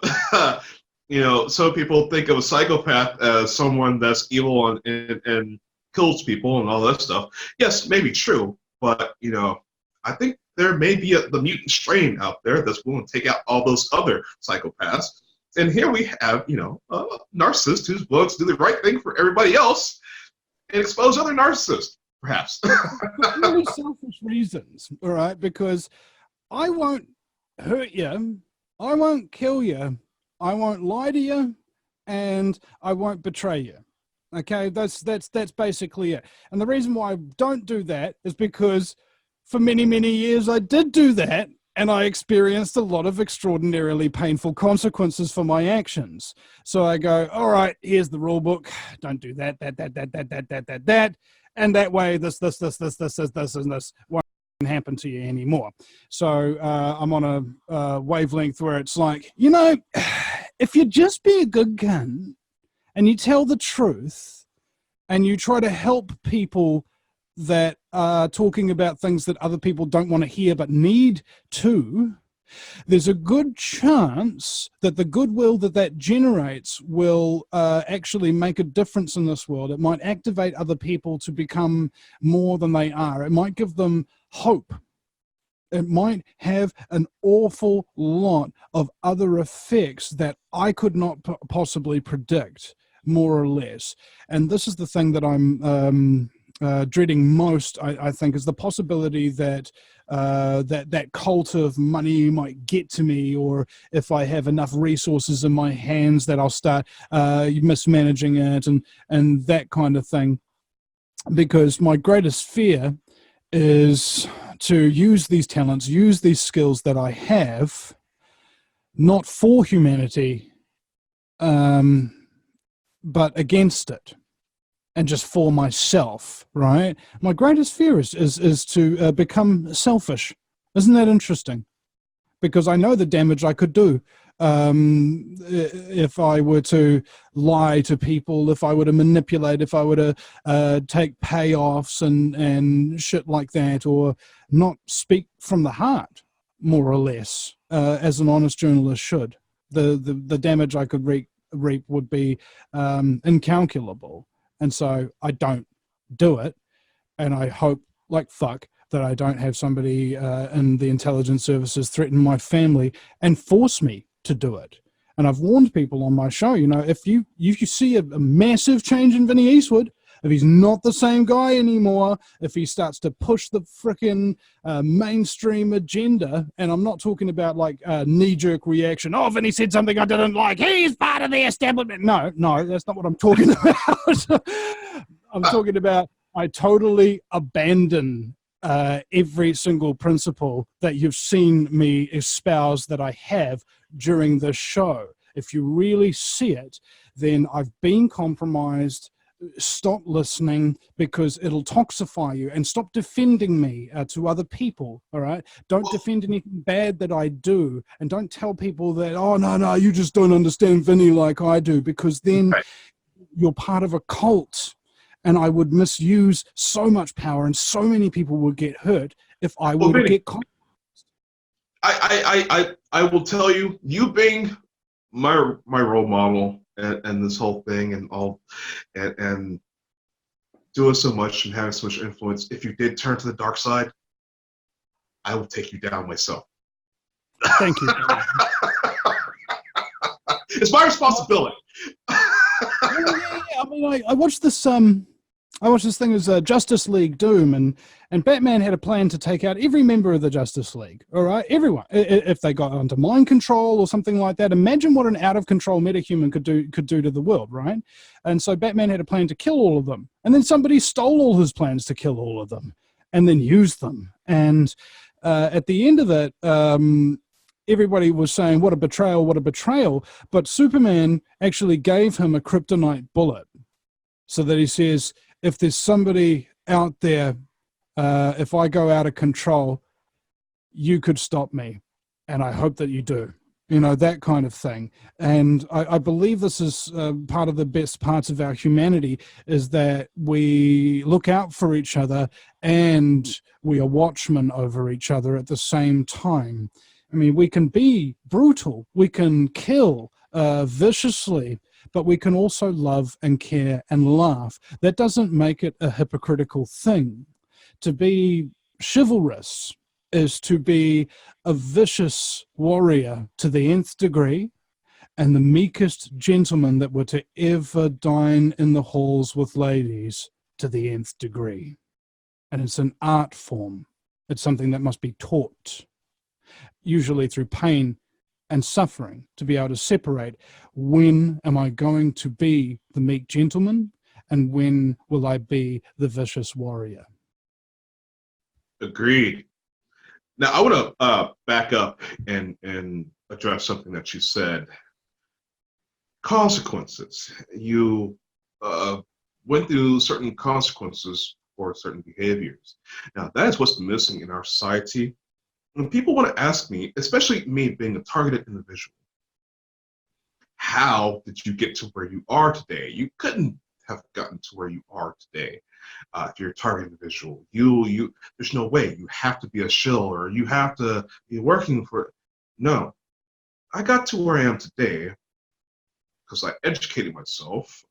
Speaker 2: people think of a psychopath as someone that's evil and kills people and all that stuff. Yes, maybe true, but I think there may be the mutant strain out there that's willing to take out all those other psychopaths. And here we have, a narcissist who's willing to do the right thing for everybody else and expose other narcissists, perhaps.
Speaker 3: For really selfish reasons, all right? Because I won't hurt you, I won't kill you, I won't lie to you, and I won't betray you. Okay, that's basically it. And the reason why I don't do that is because for many, many years I did do that. And I experienced a lot of extraordinarily painful consequences for my actions. So I go, all right, here's the rule book. Don't do that. And that way, this won't happen to you anymore. So I'm on a wavelength where it's like, if you just be a good gun and you tell the truth and you try to help people that are talking about things that other people don't want to hear but need to, there's a good chance that the goodwill that generates will actually make a difference in this world. It might activate other people to become more than they are. It might give them hope. It might have an awful lot of other effects that I could not possibly predict, more or less. And this is the thing that I'm dreading most, I think, is the possibility that that cult of money might get to me, or if I have enough resources in my hands that I'll start mismanaging it and that kind of thing. Because my greatest fear is to use these talents, use these skills that I have, not for humanity, but against it. And just for myself, right? My greatest fear is to become selfish. Isn't that interesting? Because I know the damage I could do if I were to lie to people, if I were to manipulate, if I were to take payoffs and shit like that, or not speak from the heart, more or less, as an honest journalist should. The damage I could reap would be incalculable. And so I don't do it. And I hope like fuck that I don't have somebody in the intelligence services threaten my family and force me to do it. And I've warned people on my show, you know, if you see a massive change in Vinny Eastwood, if he's not the same guy anymore, if he starts to push the frickin' mainstream agenda, and I'm not talking about like knee-jerk reaction, oh, Vinny said something I didn't like, he's part of the establishment. No, that's not what I'm talking about. I'm talking about I totally abandon every single principle that you've seen me espouse that I have during this show. If you really see it, then I've been compromised. Stop listening, because it'll toxify you, and stop defending me to other people. All right, don't defend anything bad that I do, and don't tell people that, oh no, you just don't understand Vinny like I do, because then you're part of a cult, and I would misuse so much power, and so many people would get hurt if I were to get caught.
Speaker 2: I will tell you, you being my role model and this whole thing and all, and doing so much and having so much influence, if you did turn to the dark side, I will take you down myself.
Speaker 3: Thank you.
Speaker 2: It's my responsibility.
Speaker 3: I mean, I watched this thing as Justice League Doom, and Batman had a plan to take out every member of the Justice League. All right, everyone. If they got under mind control or something like that, imagine what an out of control metahuman could do to the world, right? And so Batman had a plan to kill all of them, and then somebody stole all his plans to kill all of them, and then used them. And at the end of it, everybody was saying, "What a betrayal! What a betrayal!" But Superman actually gave him a kryptonite bullet, so that he says, if there's somebody out there, if I go out of control, you could stop me. And I hope that you do. You know, that kind of thing. And I believe this is part of the best parts of our humanity, is that we look out for each other and we are watchmen over each other at the same time. I mean, we can be brutal. We can kill viciously, but we can also love and care and laugh. That doesn't make it a hypocritical thing. To be chivalrous is to be a vicious warrior to the nth degree, and the meekest gentleman that were to ever dine in the halls with ladies to the nth degree. And it's an art form. It's something that must be taught, usually through pain and suffering, to be able to separate when am I going to be the meek gentleman and when will I be the vicious warrior.
Speaker 2: Agreed. Now, I want to back up and address something that you said. Consequences. You went through certain consequences for certain behaviors. Now, that is what's missing in our society. When people want to ask me, especially me being a targeted individual, how did you get to where you are today? You couldn't have gotten to where you are today if you're a targeted individual. There's no way. You have to be a shill, or you have to be working for. No, I got to where I am today because I educated myself.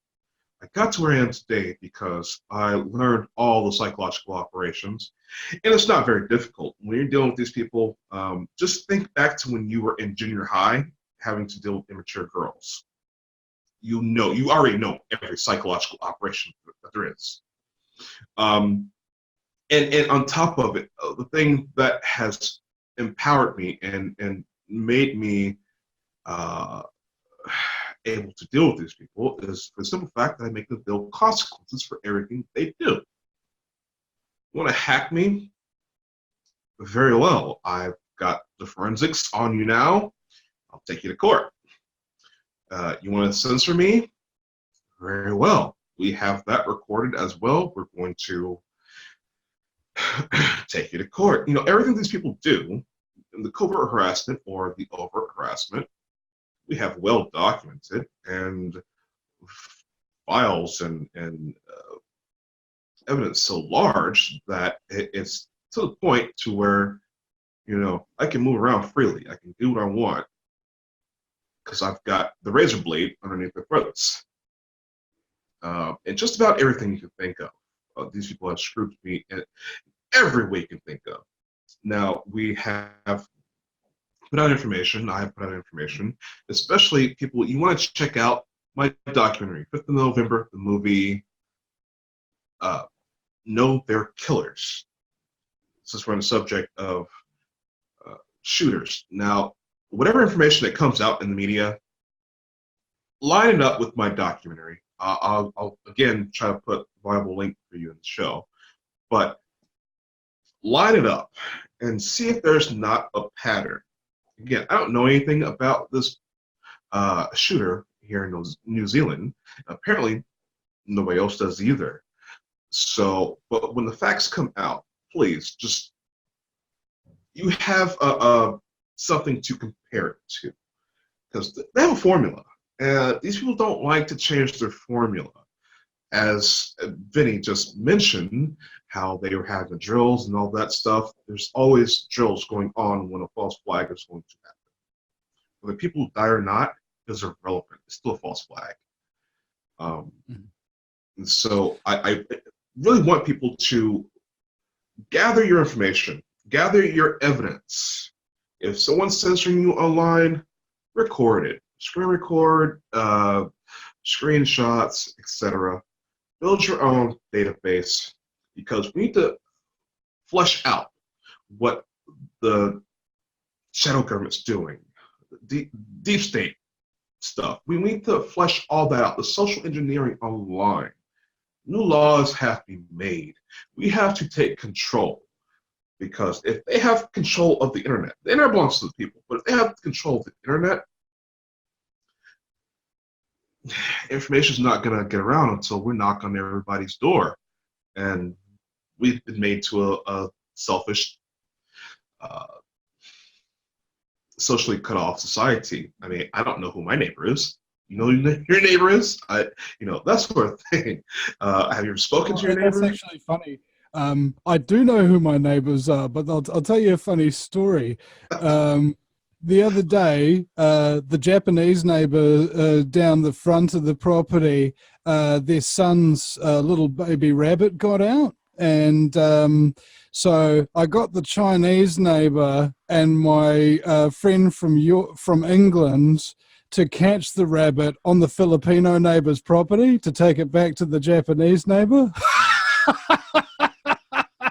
Speaker 2: I got to where I am today because I learned all the psychological operations. And it's not very difficult. When you're dealing with these people, just think back to when you were in junior high having to deal with immature girls. You already know every psychological operation that there is. And on top of it, the thing that has empowered me and made me able to deal with these people is the simple fact that I make them feel consequences for everything they do. You want to hack me? Very well. I've got the forensics on you now. I'll take you to court. You want to censor me? Very well. We have that recorded as well. We're going to take you to court. You know, everything these people do, the covert harassment or the overt harassment, we have well documented and files and evidence so large that it's to the point to where, I can move around freely. I can do what I want because I've got the razor blade underneath the throats. And just about everything you can think of. These people have screwed me in every way you can think of. Now, we have put out information. I have put out information, especially people, you want to check out my documentary, 5th of November, the movie No, They're Killers. Since we're on the subject of shooters. Now, whatever information that comes out in the media, line it up with my documentary. I'll again try to put a viable link for you in the show, but line it up and see if there's not a pattern. Again, I don't know anything about this shooter here in New Zealand. Apparently, nobody else does either. So, but when the facts come out, please just, you have something to compare it to, because they have a formula. These people don't like to change their formula. As Vinny just mentioned, how they were having the drills and all that stuff, there's always drills going on when a false flag is going to happen. Whether people die or not is irrelevant. It's still a false flag. And so I really want people to gather your information, gather your evidence. If someone's censoring you online, record it. Screen record, screenshots, etc. Build your own database, because we need to flesh out what the shadow government's doing, deep state stuff. We need to flesh all that out, the social engineering online. New laws have to be made. We have to take control, because if they have control of the internet belongs to the people, but if they have control of the internet, information is not going to get around until we knock on everybody's door. And we've been made to a selfish, socially cut off society. I mean, I don't know who my neighbor is. You know who your neighbor is? That sort of thing. Have you ever spoken to your neighbor?
Speaker 3: That's actually funny. I do know who my neighbors are, but I'll tell you a funny story. The other day, the Japanese neighbor down the front of the property, their son's little baby rabbit got out. And so I got the Chinese neighbor and my friend from England to catch the rabbit on the Filipino neighbor's property to take it back to the Japanese neighbor.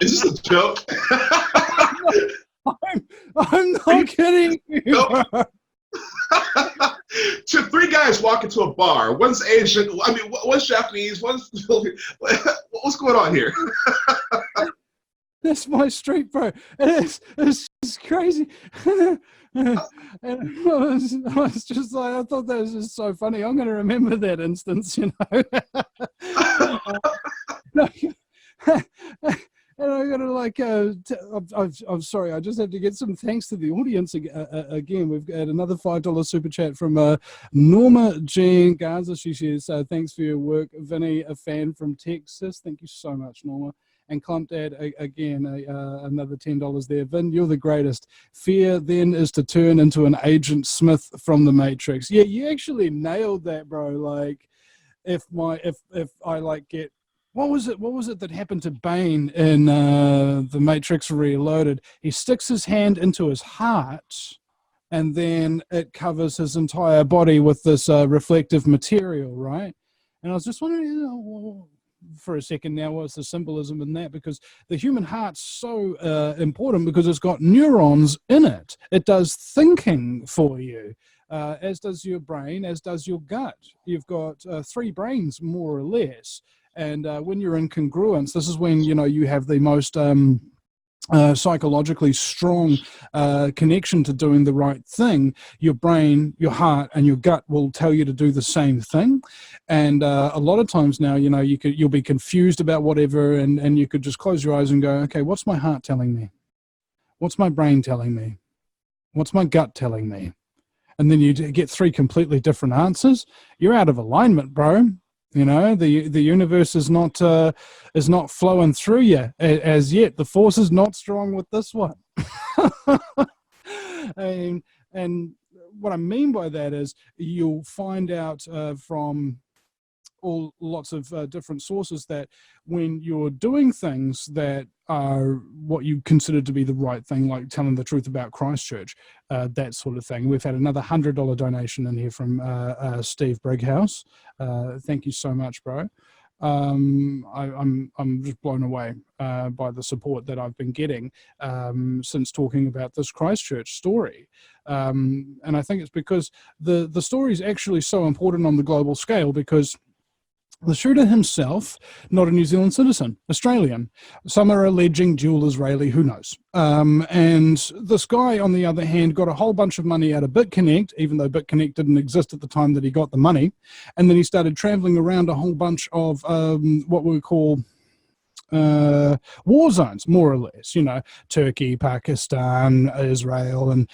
Speaker 2: Is this a joke?
Speaker 3: I'm not kidding you.
Speaker 2: Nope. So 3 guys walk into a bar. One's Asian. I mean, one's Japanese. One's what's going on here?
Speaker 3: That's my street, bro. It's crazy. And I was just like, I thought that was just so funny. I'm going to remember that instance, you know. And I gotta like, I'm sorry, I just have to get some thanks to the audience again. We've got another $5 super chat from Norma Jean Garza. She says, thanks for your work, Vinny, a fan from Texas. Thank you so much, Norma. And Clump Dad, again, another $10 there. Vin, you're the greatest. Fear then is to turn into an Agent Smith from the Matrix. Yeah, you actually nailed that, bro. Like, if I like get, what was it that happened to Bane in The Matrix Reloaded? He sticks his hand into his heart, and then it covers his entire body with this reflective material, right? And I was just wondering, for a second now, what's the symbolism in that? Because the human heart's so important because it's got neurons in it. It does thinking for you, as does your brain, as does your gut. You've got 3 brains, more or less. And when you're in congruence, this is when, you know, you have the most psychologically strong connection to doing the right thing. Your brain, your heart, and your gut will tell you to do the same thing. And a lot of times now, you know, you'll be confused about whatever, and you could just close your eyes and go, okay, what's my heart telling me? What's my brain telling me? What's my gut telling me? and then you get three completely different answers, you're out of alignment, bro. You know, the universe is not flowing through you as yet. The force is not strong with this one. and what I mean by that is you'll find out from lots of different sources that when you're doing things that are what you consider to be the right thing, like telling the truth about Christchurch, that sort of thing. We've had another $100 donation in here from Steve Brighouse. Thank you so much, bro. I'm just blown away by the support that I've been getting since talking about this Christchurch story, and I think it's because the story is actually so important on the global scale, because the shooter himself, not a New Zealand citizen, Australian. Some are alleging dual Israeli, who knows. And this guy, on the other hand, got a whole bunch of money out of BitConnect, even though BitConnect didn't exist at the time that he got the money. And then he started traveling around a whole bunch of what we call war zones, more or less, you know, Turkey, Pakistan, Israel, and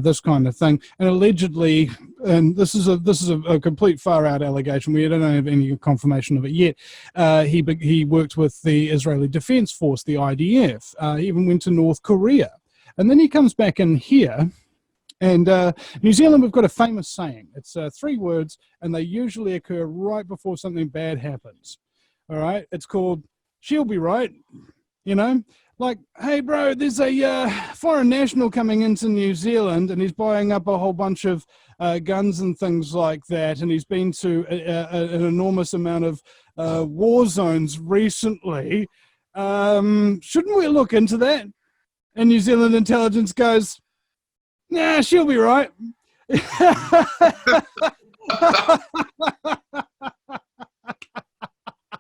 Speaker 3: this kind of thing. And allegedly, and this is a complete far out allegation, we don't have any confirmation of it yet, he worked with the Israeli Defense Force, the IDF. He even went to North Korea, and then he comes back in here. And New Zealand, we've got a famous saying. It's 3 words, and they usually occur right before something bad happens. All right, it's called "She'll be right," you know, like, hey, bro, there's a foreign national coming into New Zealand, and he's buying up a whole bunch of guns and things like that, and he's been to an enormous amount of war zones recently. Shouldn't we look into that? And New Zealand intelligence goes, nah, she'll be right.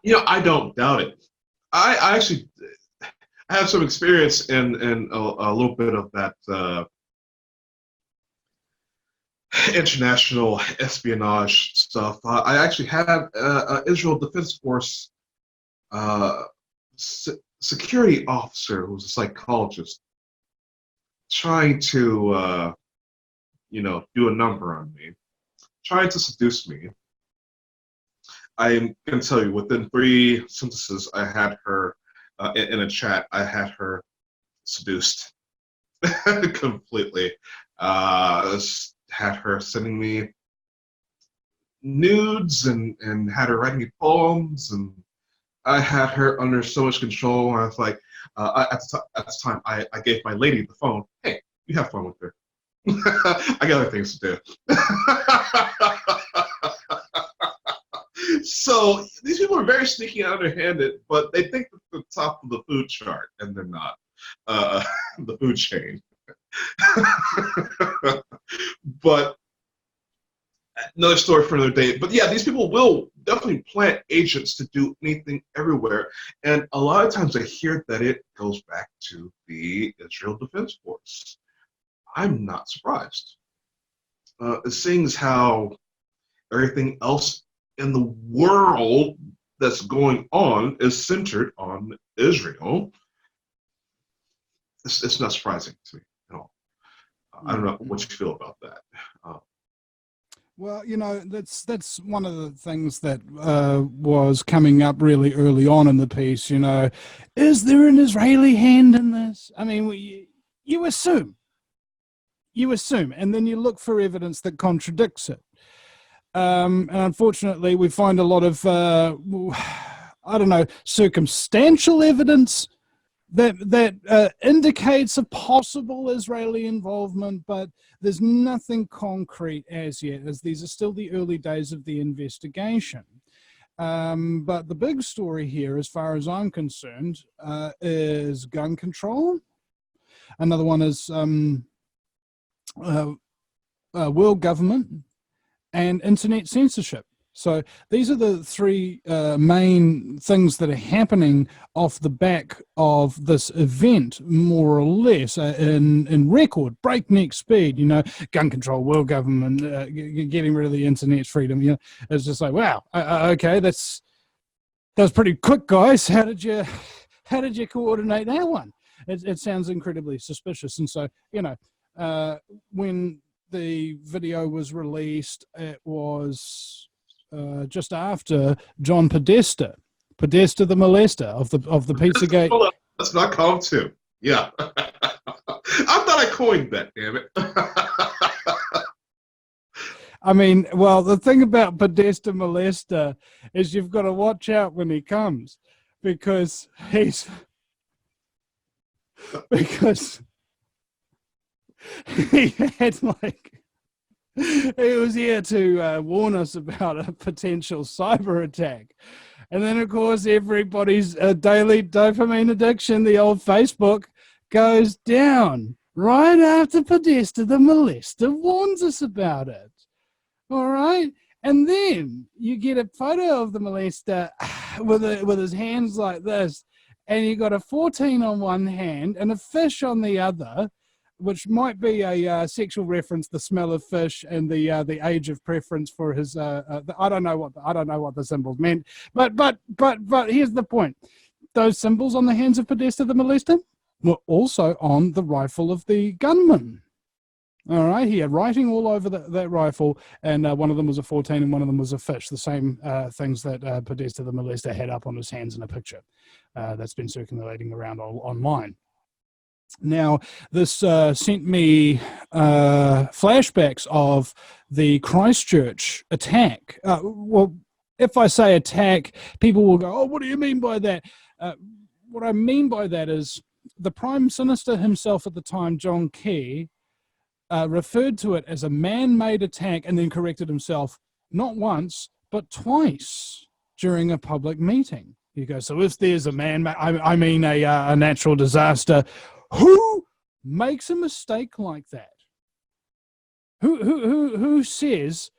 Speaker 2: You know, I don't doubt it. I actually have some experience in a little bit of that international espionage stuff. I actually had an Israel Defense Force security officer who was a psychologist trying to, you know, do a number on me, trying to seduce me. I'm going to tell you, within 3 sentences, I had her in a chat. I had her seduced completely. Had her sending me nudes and had her writing me poems, and I had her under so much control. I was like, at the time, I gave my lady the phone. Hey, you have fun with her. I got other things to do. So these people are very sneaky and underhanded, but they think they're the top of the food chart, and they're not. The food chain. But another story for another day. But yeah, these people will definitely plant agents to do anything everywhere. And a lot of times I hear that it goes back to the Israel Defense Force. I'm not surprised. Seeing as how everything else in the world that's going on is centered on Israel, it's not surprising to me at all. I don't know what you feel about that.
Speaker 3: Well, you know, that's one of the things that was coming up really early on in the piece. You know, is there an Israeli hand in this? I mean, you assume, and then you look for evidence that contradicts it. And unfortunately, we find a lot of, I don't know, circumstantial evidence that indicates a possible Israeli involvement, but there's nothing concrete as yet, as these are still the early days of the investigation. But the big story here, as far as I'm concerned, is gun control. Another one is world government and internet censorship. So these are the 3 main things that are happening off the back of this event, more or less, in record, breakneck speed. You know, gun control, world government, getting rid of the internet freedom. You know, it's just like, wow, okay, that was pretty quick, guys. How did you coordinate that one? It sounds incredibly suspicious. And so, you know, when the video was released, it was just after John Podesta the molester of the Pizzagate.
Speaker 2: Hold on. Let's not call him two. Yeah. I thought I coined that, damn it.
Speaker 3: I mean, well, the thing about Podesta molester is you've got to watch out when he comes, because he had he was here to warn us about a potential cyber attack. And then, of course, everybody's daily dopamine addiction, the old Facebook, goes down right after Podesta the molester warns us about it. All right? And then you get a photo of the molester with his hands like this, and you got a 14 on one hand and a fish on the other, which might be a sexual reference, the smell of fish and the age of preference for his. I don't know what the symbols meant, but here's the point: those symbols on the hands of Podesta the molester were also on the rifle of the gunman. All right, he had writing all over that rifle, and one of them was a 14 and one of them was a fish, the same things that Podesta the molester had up on his hands in a picture that's been circulating around online. Now, this sent me flashbacks of the Christchurch attack. Well, if I say attack, people will go, oh, what do you mean by that? What I mean by that is the Prime Minister himself at the time, John Key, referred to it as a man-made attack and then corrected himself not once, but twice during a public meeting. You go, so if there's a I mean a natural disaster, who makes a mistake like that? Who says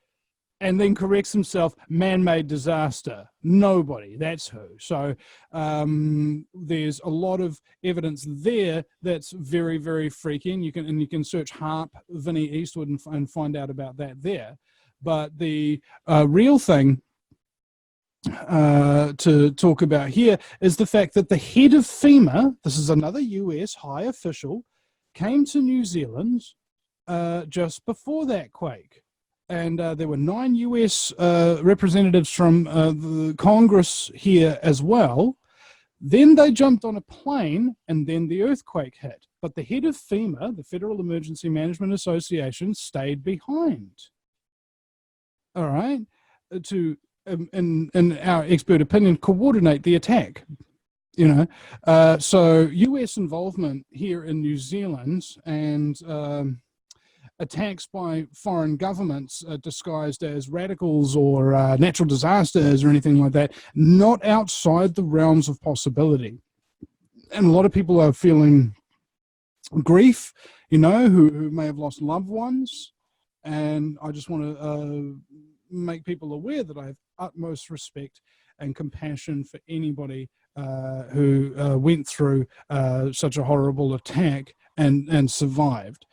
Speaker 3: and then corrects himself, man-made disaster? Nobody. That's who. So there's a lot of evidence there that's very, very freaky, and you can search Harp Vinny Eastwood and find out about that there. But the real thing to talk about here is the fact that the head of FEMA, this is another US high official, came to New Zealand just before that quake. And there were 9 US representatives from the Congress here as well. Then they jumped on a plane, and then the earthquake hit. But the head of FEMA, the Federal Emergency Management Association, stayed behind. All right, to in our expert opinion, coordinate the attack. So US involvement here in New Zealand and attacks by foreign governments disguised as radicals or natural disasters or anything like that, not outside the realms of possibility. And a lot of people are feeling grief, who may have lost loved ones. And I just want to make people aware that I have utmost respect and compassion for anybody who went through such a horrible attack and survived,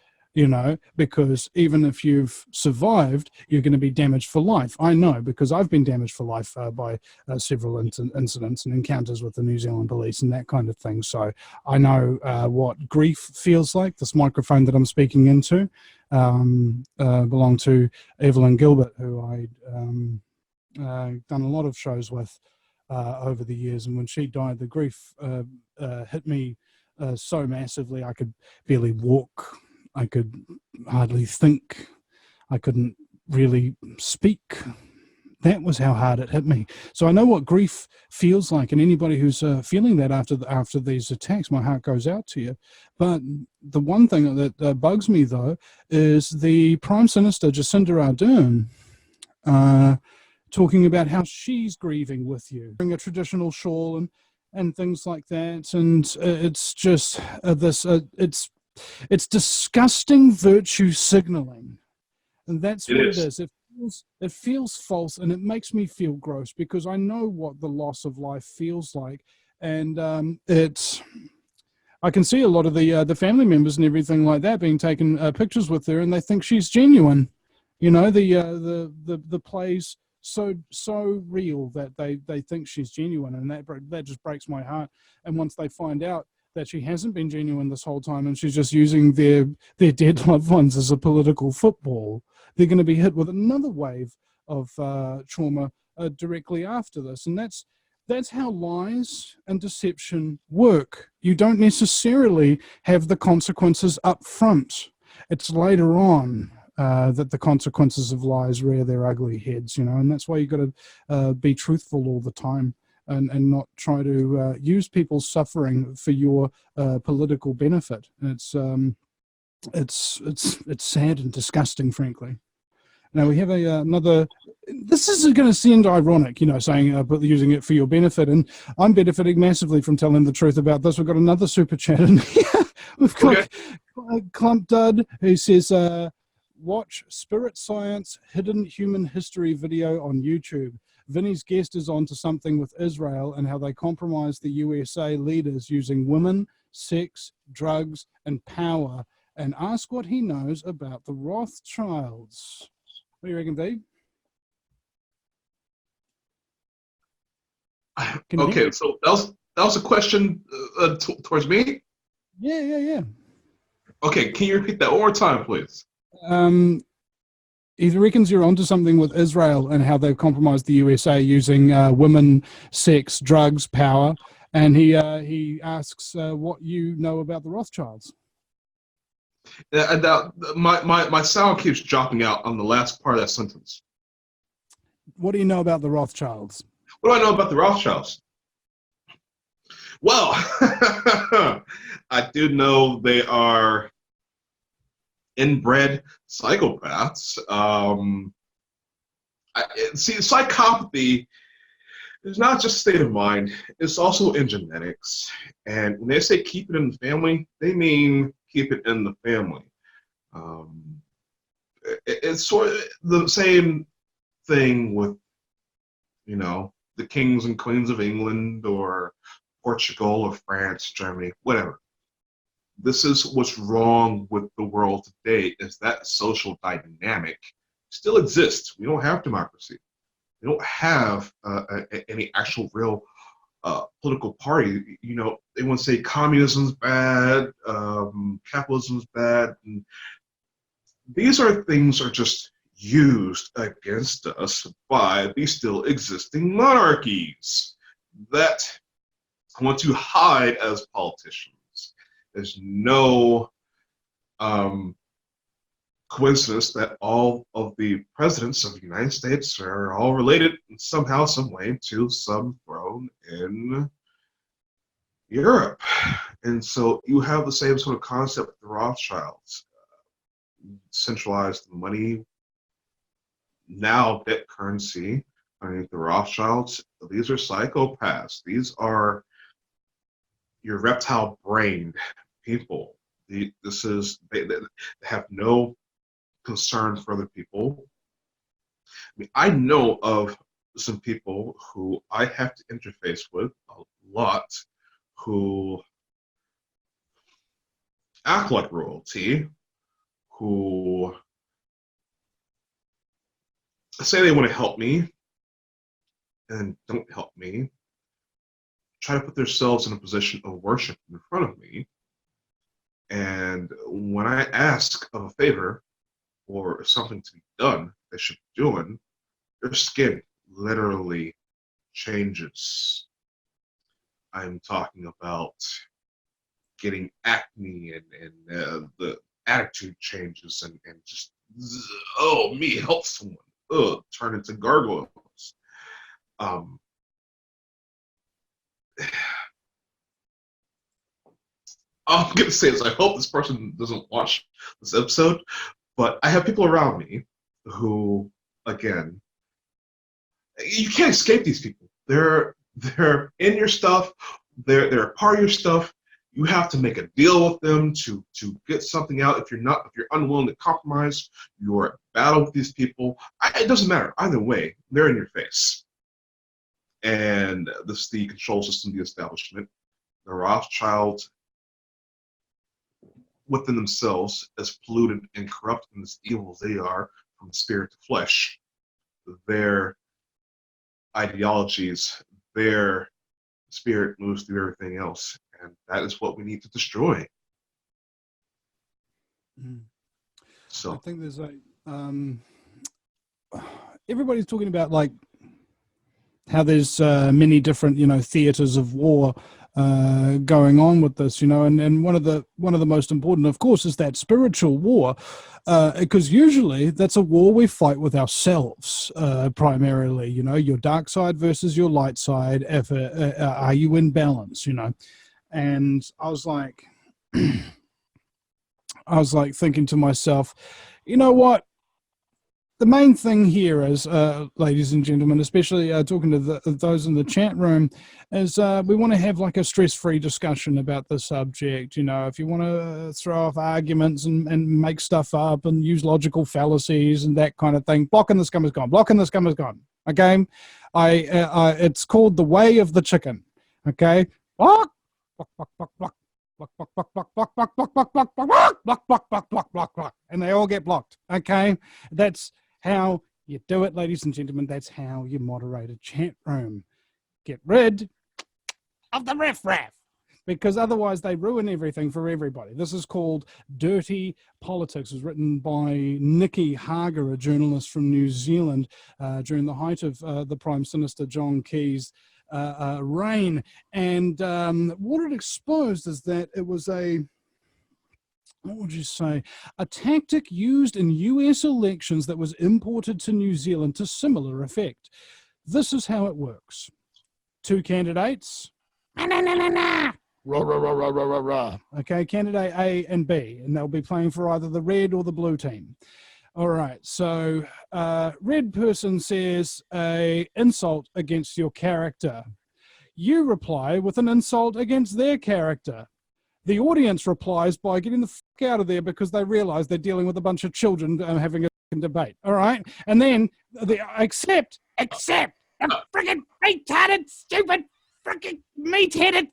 Speaker 3: because even if you've survived, you're going to be damaged for life. I know, because I've been damaged for life by several incidents and encounters with the New Zealand police and that kind of thing. So I know what grief feels like. This microphone that I'm speaking into belonged to Evelyn Gilbert, who I'd done a lot of shows with over the years. And when she died, the grief hit me so massively. I could barely walk. I could hardly think. I couldn't really speak. That was how hard it hit me. So I know what grief feels like, and anybody who's feeling that after these attacks, my heart goes out to you. But the one thing that bugs me, though, is the Prime Minister, Jacinda Ardern, talking about how she's grieving with you, wearing a traditional shawl and things like that. And it's just it's disgusting virtue signaling. And that's what it is. It feels false, and it makes me feel gross, because I know what the loss of life feels like. And I can see a lot of the family members and everything like that being taken pictures with her, and they think she's genuine. The play's so real that they think she's genuine, and that just breaks my heart. And once they find out that she hasn't been genuine this whole time and she's just using their dead loved ones as a political football, they're going to be hit with another wave of trauma directly after this. And that's how lies and deception work. You don't necessarily have the consequences up front. It's later on that the consequences of lies rear their ugly heads, and that's why you've got to be truthful all the time and not try to use people's suffering for your political benefit. It's sad and disgusting, frankly. Now we have another. This is going to sound ironic, saying but using it for your benefit, and I'm benefiting massively from telling the truth about this. We've got another super chat in here. We've got Clump Dud who says, "Watch Spirit Science Hidden Human History video on YouTube. Vinny's guest is onto something with Israel and how they compromised the USA leaders using women, sex, drugs, and power. And ask what he knows about the Rothschilds." What do you reckon, Dave?
Speaker 2: Okay, so that was a question towards me?
Speaker 3: Yeah.
Speaker 2: Okay, can you repeat that one more time, please?
Speaker 3: He reckons you're onto something with Israel and how they've compromised the USA using women, sex, drugs, power. And he asks what you know about the Rothschilds.
Speaker 2: My sound keeps dropping out on the last part of that sentence.
Speaker 3: What do you know about the Rothschilds?
Speaker 2: What do I know about the Rothschilds? Well, I do know they are inbred psychopaths. See, psychopathy is not just a state of mind, it's also in genetics. And when they say keep it in the family, they mean keep it in the family. It's sort of the same thing with, the kings and queens of England or Portugal or France, Germany, whatever. This is what's wrong with the world today, is that social dynamic still exists. We don't have democracy. We don't have any actual real political party. They want to say communism's bad, capitalism's bad. And these things are just used against us by the still existing monarchies that want to hide as politicians. There's no coincidence that all of the presidents of the United States are all related somehow, some way to some throne in Europe. And so you have the same sort of concept with the Rothschilds. Centralized money, now debt currency underneath the Rothschilds. These are psychopaths. These are your reptile-brained people. They have no concern for other people. I know of some people who I have to interface with a lot who act like royalty, who say they want to help me and don't help me, try to put themselves in a position of worship in front of me. And when I ask of a favor or something to be done they should be doing, their skin literally changes. I'm talking about getting acne and the attitude changes and just, me help someone, turn into gargoyles. All I'm going to say is I hope this person doesn't watch this episode, but I have people around me who, again, you can't escape these people. They're in your stuff. They're a part of your stuff. You have to make a deal with them to get something out. If you're unwilling to compromise, you're at battle with these people. It doesn't matter. Either way, they're in your face. And this is the control system, the establishment. The Rothschilds within themselves, as polluted and corrupt and as evil as they are from spirit to flesh, their ideologies, their spirit moves through everything else. And that is what we need to destroy.
Speaker 3: I
Speaker 2: So
Speaker 3: think there's a everybody's talking about like how there's many different theaters of war going on with this, and one of the most important, of course, is that spiritual war, because usually that's a war we fight with ourselves primarily. Your dark side versus your light side. If are you in balance? And I was like, thinking to myself, you know what? The main thing here is, ladies and gentlemen, especially talking to those in the chat room, is we want to have like a stress-free discussion about the subject. If you want to throw off arguments and make stuff up and use logical fallacies and that kind of thing, blocking the scum is gone. Blocking the scum is gone. Okay, it's called the way of the chicken. Okay, block, block, block, block, block. Block, block, block, block, block, block, block, block, block, block, block, block, block, block, block, block, and they all get blocked. Okay, that's how you do it, ladies and gentlemen. That's how you moderate a chat room. Get rid of the riffraff, because otherwise they ruin everything for everybody. This is called Dirty Politics. It was written by Nikki Hager, a journalist from New Zealand, during the height of the Prime Minister John Key's reign. And what it exposed is that it was a tactic used in US elections that was imported to New Zealand to similar effect. This is how it works. Two candidates. Okay, candidate A and B, and they'll be playing for either the red or the blue team. All right, so red person says a insult against your character. You reply with an insult against their character. The audience replies by getting the fuck out of there because they realize they're dealing with a bunch of children having a debate. All right, and then they accept the freaking retarded, stupid, freaking meat-headed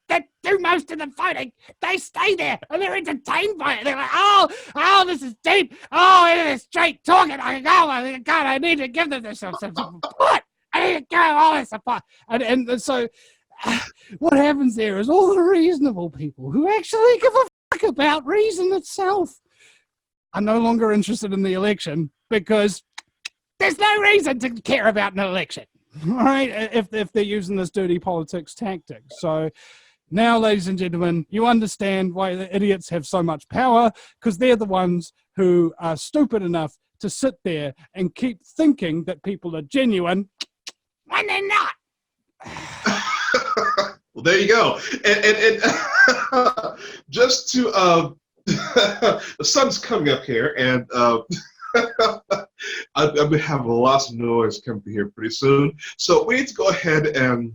Speaker 3: that do most of the voting. They stay there and they're entertained by it. They're like, oh, this is deep. Oh, it is straight talking. I need to give them some support. I need to give all this support. And so what happens there is all the reasonable people who actually give a fuck about reason itself are no longer interested in the election because there's no reason to care about an election. All right, if they're using this dirty politics tactic. So now, ladies and gentlemen, you understand why the idiots have so much power, because they're the ones who are stupid enough to sit there and keep thinking that people are genuine when they're not.
Speaker 2: well, there you go. And just to the sun's coming up here, and I'm going to have lots of noise come through here pretty soon. So we need to go ahead and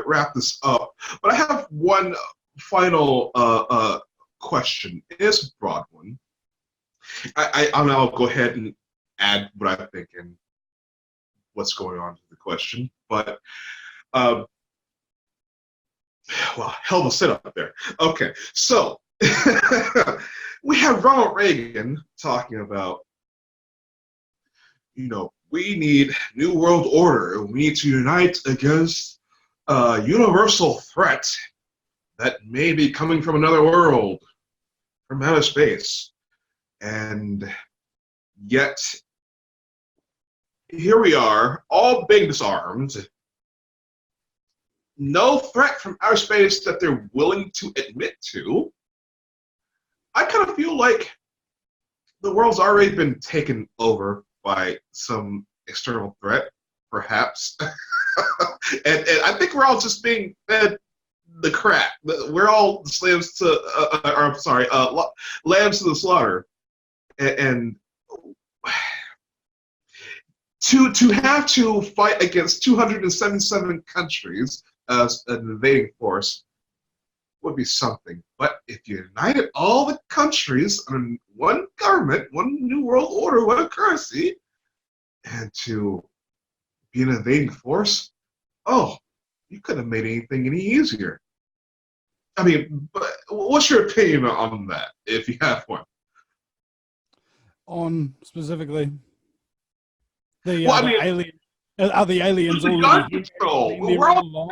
Speaker 2: wrap this up. But I have one final question. It's a broad one. I'll go ahead and add what I think and what's going on to the question. But, well, hell of a setup there. Okay, so we have Ronald Reagan talking about, we need New World Order. We need to unite against a universal threat that may be coming from another world, from outer space. And yet, here we are, all being disarmed. No threat from outer space that they're willing to admit to. I kind of feel like the world's already been taken over by some external threat, perhaps. and I think we're all just being fed the crap. We're all slaves to, lambs to the slaughter. And to have to fight against 277 countries as an invading force would be something. But if you united all the countries under one government, one new world order, one currency, and to be an invading force, you couldn't have made anything any easier. I mean, but what's your opinion on that, if you have one?
Speaker 3: On specifically the
Speaker 2: well, I mean,
Speaker 3: alien, are the aliens already
Speaker 2: control? We're all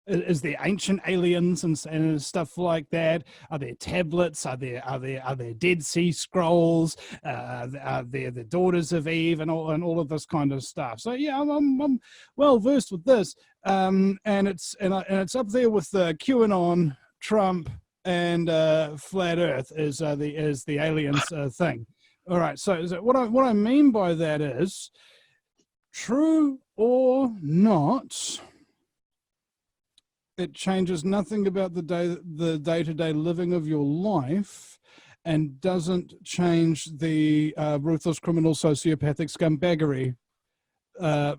Speaker 3: Is there ancient aliens and stuff like that? Are there tablets? Are there Dead Sea Scrolls? Are there the Daughters of Eve and all of this kind of stuff? So yeah, I'm well versed with this, and it's up there with QAnon, Trump, and flat Earth is the aliens thing. All right. So what I mean by that is, true or not, it changes nothing about the day-to-day living of your life, and doesn't change the ruthless criminal sociopathic scumbaggery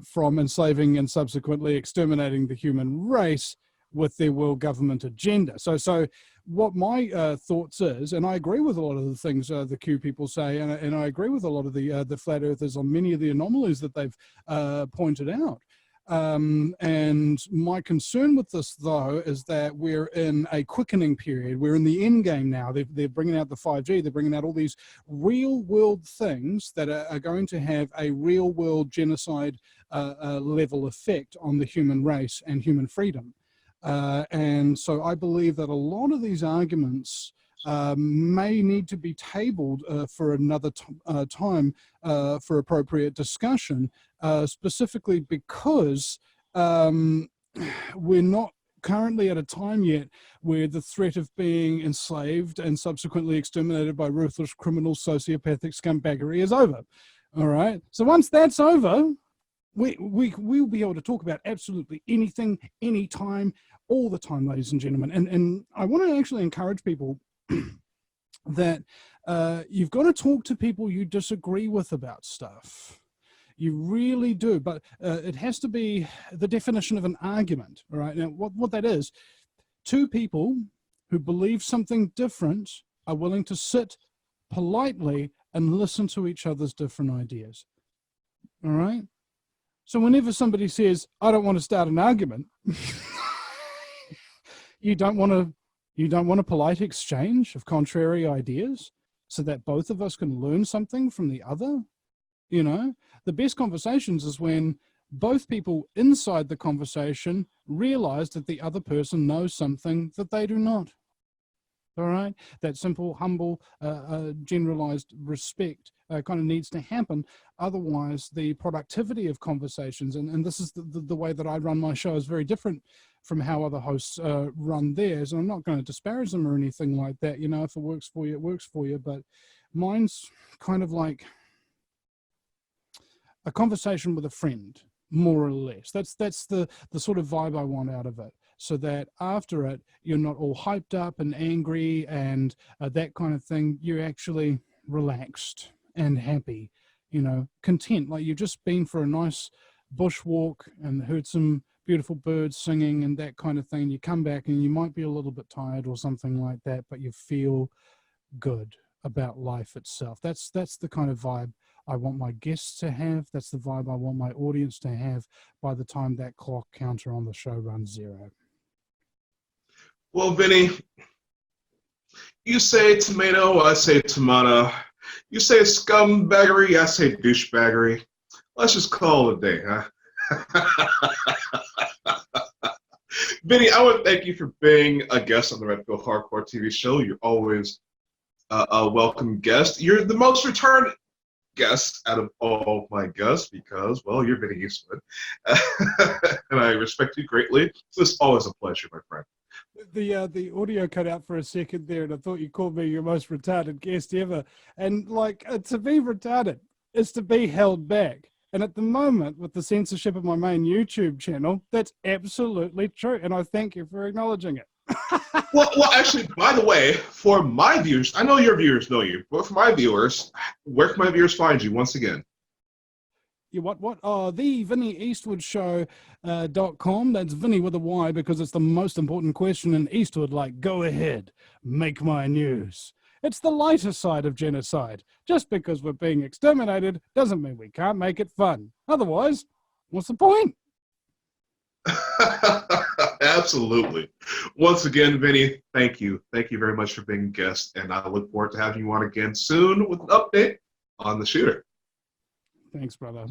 Speaker 3: from enslaving and subsequently exterminating the human race with their world government agenda. So what my thoughts is, and I agree with a lot of the things the Q people say, and I agree with a lot of the flat earthers on many of the anomalies that they've pointed out. And my concern with this, though, is that we're in a quickening period. We're in the end game now. They're bringing out the 5G. They're bringing out all these real world things that are going to have a real world genocide level effect on the human race and human freedom. And so I believe that a lot of these arguments may need to be tabled for another time for appropriate discussion, specifically because we're not currently at a time yet where the threat of being enslaved and subsequently exterminated by ruthless criminal sociopathic scumbaggery is over. All right. So once that's over, we'll be able to talk about absolutely anything, anytime, all the time, ladies and gentlemen. And I want to actually encourage people that you've got to talk to people you disagree with about stuff. You really do, but it has to be the definition of an argument. All right. Now, what that is, two people who believe something different are willing to sit politely and listen to each other's different ideas. All right. So whenever somebody says, "I don't want to start an argument," you don't want a polite exchange of contrary ideas so that both of us can learn something from the other. You know, the best conversations is when both people inside the conversation realize that the other person knows something that they do not. All right, that simple, humble, generalized respect kind of needs to happen. Otherwise, the productivity of conversations, and this is the way that I run my show, is very different from how other hosts run theirs. And I'm not going to disparage them or anything like that. You know, if it works for you, it works for you. But mine's kind of like a conversation with a friend, more or less. That's the sort of vibe I want out of it, so that after it, you're not all hyped up and angry and that kind of thing. You're actually relaxed and happy, you know, content, like you've just been for a nice bushwalk and heard some beautiful birds singing and that kind of thing. You come back and you might be a little bit tired or something like that, but you feel good about life itself. That's the kind of vibe I want my guests to have. That's the vibe I want my audience to have by the time that clock counter on the show runs zero.
Speaker 2: Well, Vinny, you say tomato, I say tomato. You say scumbaggery, I say douchebaggery. Let's just call it a day, huh? Vinny, I want to thank you for being a guest on the Red Pill Hardcore TV show. You're always a welcome guest. You're the most returned guest out of all my guests because, well, you're Vinny Eastwood. And I respect you greatly. So it's always a pleasure, my friend.
Speaker 3: The audio cut out for a second there, and I thought you called me your most retarded guest ever. And like, to be retarded is to be held back. And at the moment, with the censorship of my main YouTube channel, that's absolutely true. And I thank you for acknowledging it.
Speaker 2: Well, actually, by the way, for my viewers, I know your viewers know you, but for my viewers, where can my viewers find you once again?
Speaker 3: What? Oh, the Vinny Eastwood Show.com. That's Vinny with a Y because it's the most important question in Eastwood. Like, go ahead, make my news. It's the lighter side of genocide. Just because we're being exterminated doesn't mean we can't make it fun. Otherwise, what's the point?
Speaker 2: Absolutely. Once again, Vinny, thank you. Thank you very much for being a guest, and I look forward to having you on again soon with an update on the shooter.
Speaker 3: Thanks, brother.